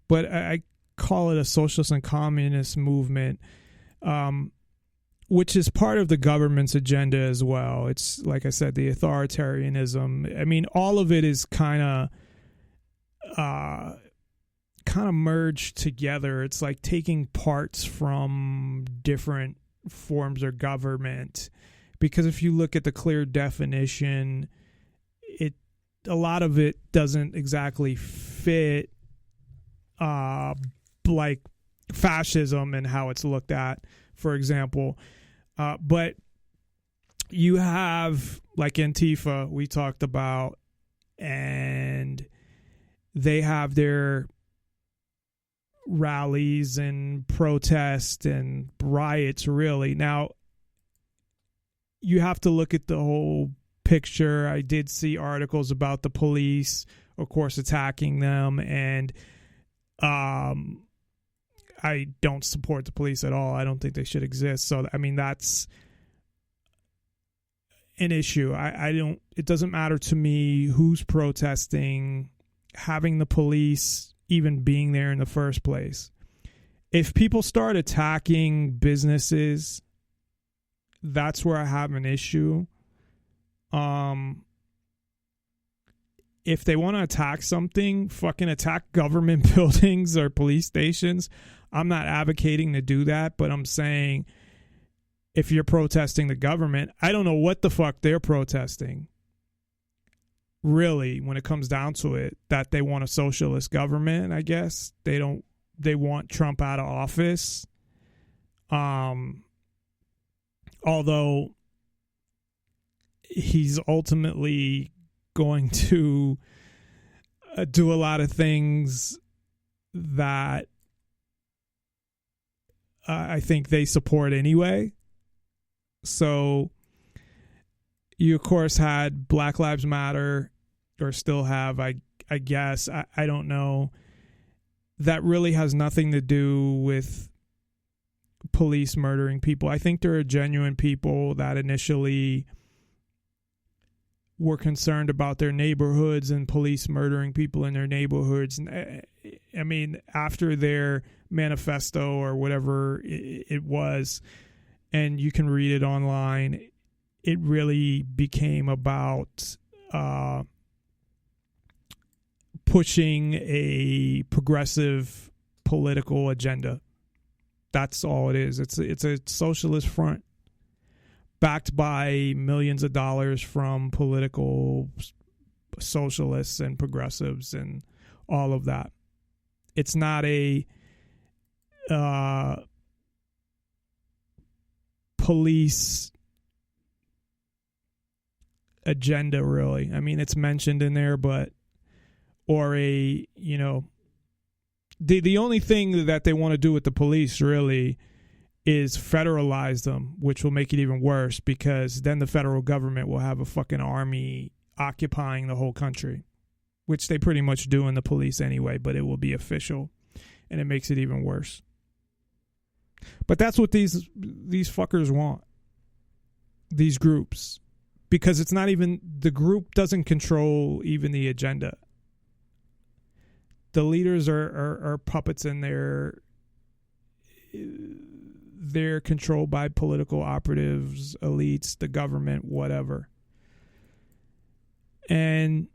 but I call it a socialist and communist movement, which is part of the government's agenda as well. It's, like I said, the authoritarianism. I mean, all of it is kind of merged together. It's like taking parts from different forms of government, because if you look at the clear definition, a lot of it doesn't exactly fit like fascism and how it's looked at, for example. But you have like Antifa we talked about, and they have their rallies and protests and riots, really. Now, you have to look at the whole picture. I did see articles about the police, of course, attacking them, and I don't support the police at all. I don't think they should exist. So, I mean, that's an issue. It doesn't matter to me who's protesting, having the police even being there in the first place. if people start attacking businesses, that's where I have an issue. If they want to attack something, fucking attack government buildings or police stations. I'm not advocating to do that, but I'm saying if you're protesting the government, I don't know what the fuck they're protesting. Really, when it comes down to it, that they want a socialist government, I guess. They want Trump out of office. Although he's ultimately going to do a lot of things that I think they support anyway. So you, of course, had Black Lives Matter, or still have, I guess. I don't know. That really has nothing to do with police murdering people. I think there are genuine people that initially were concerned about their neighborhoods and police murdering people in their neighborhoods. I mean, after their manifesto or whatever it was, and you can read it online, it really became about pushing a progressive political agenda. That's all it is. It's a socialist front backed by millions of dollars from political socialists and progressives and all of that. It's not a police agenda, really. I mean, it's mentioned in there, but or a, you know, the only thing that they want to do with the police really is federalize them, which will make it even worse, because then the federal government will have a fucking army occupying the whole country, which they pretty much do in the police anyway, but it will be official, and it makes it even worse. But that's what these fuckers want, these groups, because it's not even, the group doesn't control even the agenda. The leaders are puppets, and they're controlled by political operatives, elites, the government, whatever. And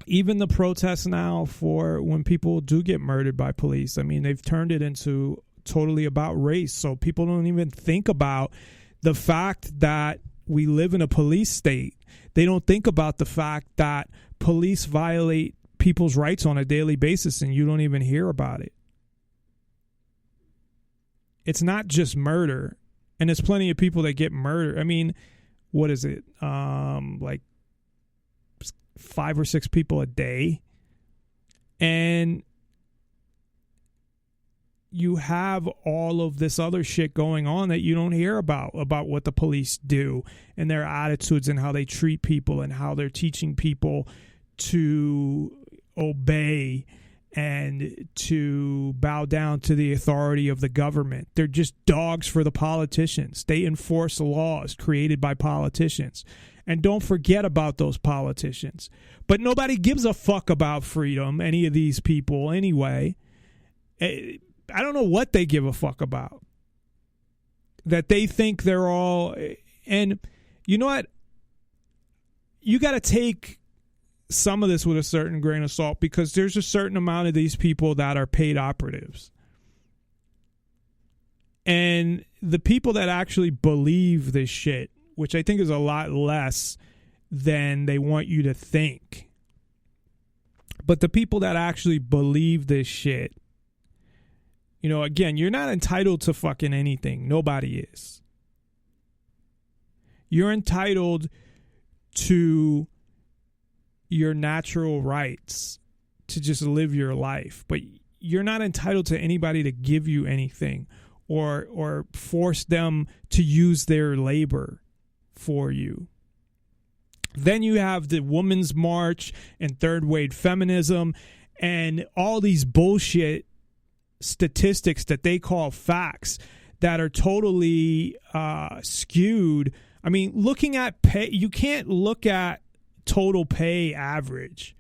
even the protests now for when people do get murdered by police, I mean, they've turned it into totally about race. So people don't even think about the fact that we live in a police state. They don't think about the fact that police violate people's rights on a daily basis, and you don't even hear about it. It's not just murder, and there's plenty of people that get murdered. I mean, what is it? Like 5 or 6 people a day. And you have all of this other shit going on that you don't hear about what the police do and their attitudes and how they treat people and how they're teaching people to obey and to bow down to the authority of the government. They're just dogs for the politicians. They enforce laws created by politicians. And don't forget about those politicians. But nobody gives a fuck about freedom, any of these people anyway. I don't know what they give a fuck about. That they think they're all... And you know what? You got to take some of this with a certain grain of salt, because there's a certain amount of these people that are paid operatives. And the people that actually believe this shit, which I think is a lot less than they want you to think. But the people that actually believe this shit, you know, again, you're not entitled to fucking anything. Nobody is. You're entitled to your natural rights to just live your life, but you're not entitled to anybody to give you anything or force them to use their labor for you. Then you have the Women's March and third wave feminism and all these bullshit statistics that they call facts that are totally skewed. I mean, looking at pay, you can't look at total pay average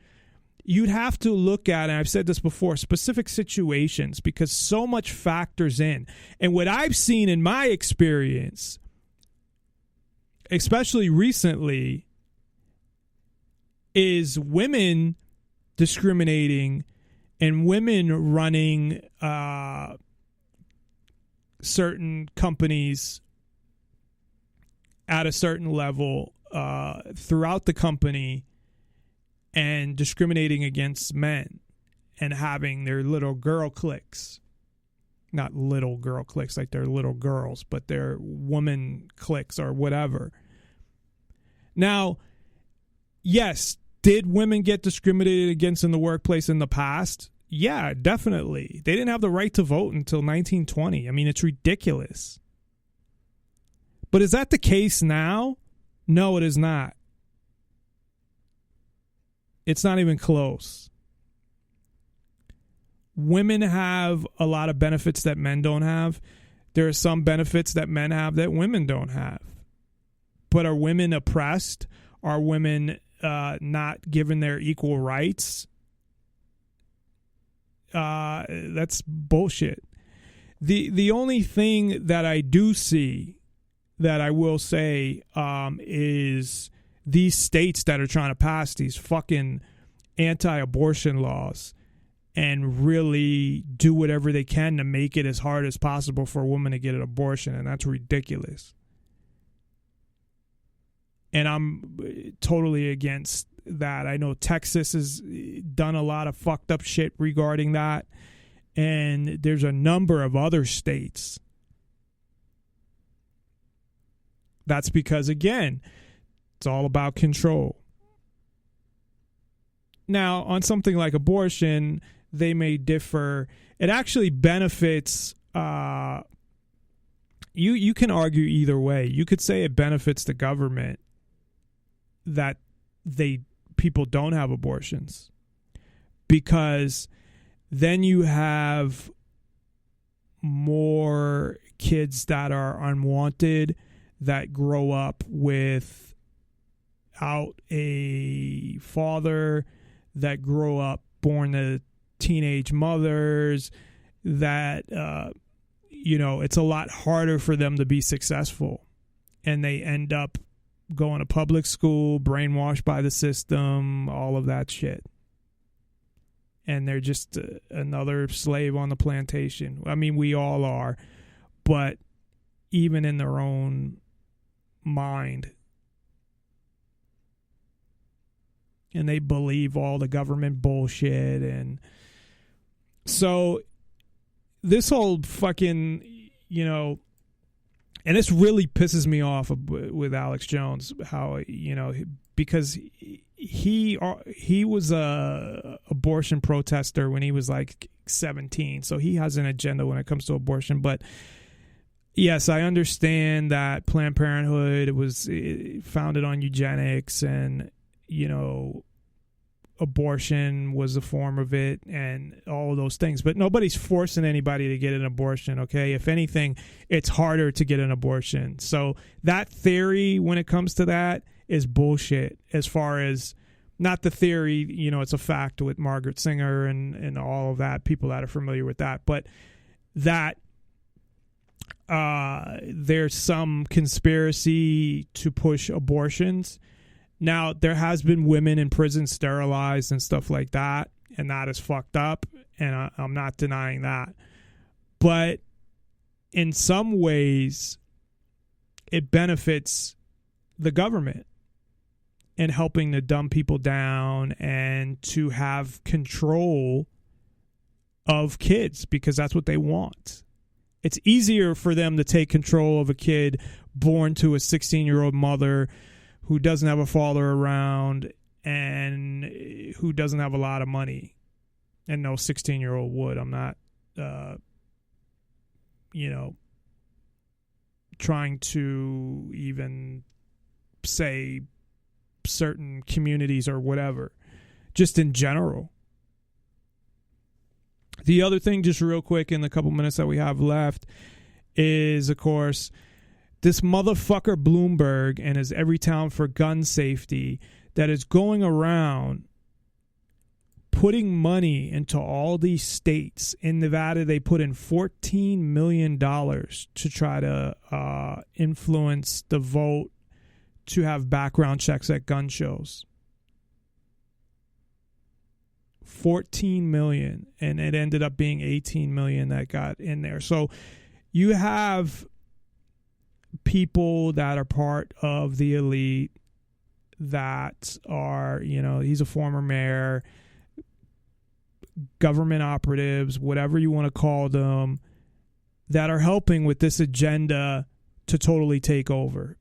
you'd have to look at, and I've said this before, specific situations, because so much factors in. And what I've seen in my experience, especially recently, is women discriminating and women running certain companies at a certain level throughout the company and discriminating against men and having their little girl cliques. Not little girl cliques like they're little girls, but they're woman cliques or whatever. Now, yes, did women get discriminated against in the workplace in the past? Yeah, definitely. They didn't have the right to vote until 1920. I mean, it's ridiculous. But is that the case now? No, it is not. It's not even close. Women have a lot of benefits that men don't have. There are some benefits that men have that women don't have. But are women oppressed? Are women not given their equal rights? That's bullshit. The only thing that I do see that I will say is these states that are trying to pass these fucking anti-abortion laws and really do whatever they can to make it as hard as possible for a woman to get an abortion, and that's ridiculous. And I'm totally against that. I know Texas has done a lot of fucked up shit regarding that, and there's a number of other states. That's because, again, it's all about control. Now, on something like abortion, they may differ. It actually benefits. You can argue either way. You could say it benefits the government that people don't have abortions, because then you have more kids that are unwanted that grow up without a father, that grow up born to teenage mothers, that it's a lot harder for them to be successful, and they end up going to public school, brainwashed by the system, all of that shit. And they're just another slave on the plantation. I mean, we all are, but even in their own mind. And they believe all the government bullshit. And so this whole fucking, and this really pisses me off with Alex Jones, how, because he was a abortion protester when he was like 17. So he has an agenda when it comes to abortion. But yes, I understand that Planned Parenthood was founded on eugenics, and, abortion was a form of it and all of those things. But nobody's forcing anybody to get an abortion, okay? If anything, it's harder to get an abortion. So that theory, when it comes to that, is bullshit. As far as, not the theory, it's a fact with Margaret Sanger and all of that, people that are familiar with that. But that there's some conspiracy to push abortions. Now, there has been women in prison sterilized and stuff like that, and that is fucked up, and I'm not denying that. But in some ways, it benefits the government in helping to dumb people down and to have control of kids, because that's what they want. It's easier for them to take control of a kid born to a 16-year-old mother who doesn't have a father around and who doesn't have a lot of money. And no 16-year-old would. I'm not, trying to even say certain communities or whatever. Just in general. The other thing, just real quick in the couple minutes that we have left, is, of course, this motherfucker Bloomberg and his Every Town for Gun Safety that is going around putting money into all these states. In Nevada, they put in $14 million to try to influence the vote to have background checks at gun shows. 14 million, and it ended up being 18 million that got in there. So you have people that are part of the elite that are, he's a former mayor, government operatives, whatever you want to call them, that are helping with this agenda to totally take over.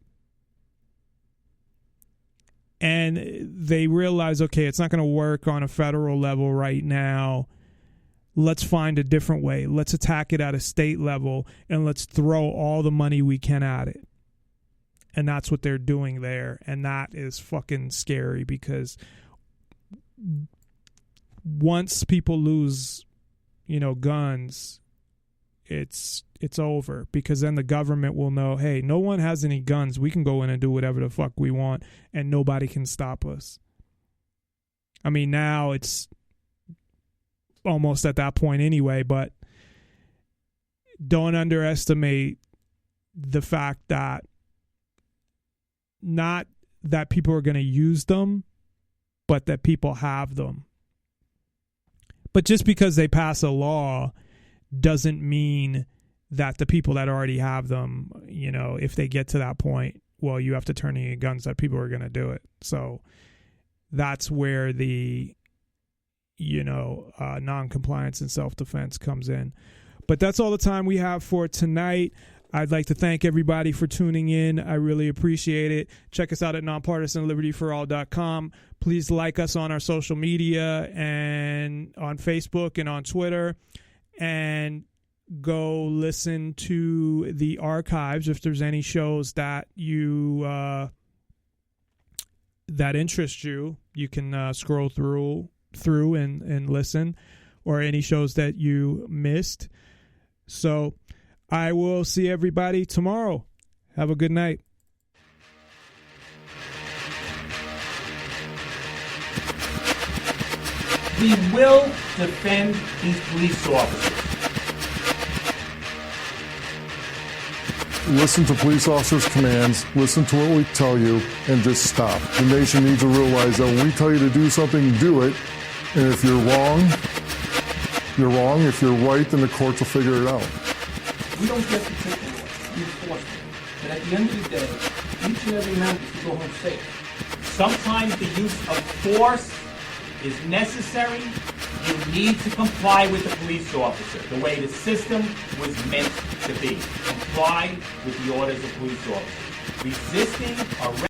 And they realize, okay, it's not going to work on a federal level right now. Let's find a different way. Let's attack it at a state level, and let's throw all the money we can at it. And that's what they're doing there. And that is fucking scary, because once people lose, guns, it's over, because then the government will know, hey, no one has any guns. We can go in and do whatever the fuck we want, and nobody can stop us. I mean, now it's almost at that point anyway, but don't underestimate the fact that not that people are going to use them, but that people have them. But just because they pass a law doesn't mean that the people that already have them, if they get to that point, well, you have to turn in your guns, that people are going to do it. So that's where the, non-compliance and self-defense comes in. But that's all the time we have for tonight. I'd like to thank everybody for tuning in. I really appreciate it. Check us out at nonpartisanlibertyforall.com. Please like us on our social media and on Facebook and on Twitter. And go listen to the archives if there's any shows that you that interest you. You can scroll through and listen, or any shows that you missed. So I will see everybody tomorrow. Have a good night. We will defend these police officers. Listen to police officers' commands, listen to what we tell you, and just stop. The nation needs to realize that when we tell you to do something, do it. And if you're wrong, you're wrong. If you're right, then the courts will figure it out. We don't get to take the law, we enforce it. But at the end of the day, each and every member should go home safe. Sometimes the use of force is necessary. You need to comply with the police officer the way the system was meant to be. Comply with the orders of police officers. Resisting arrest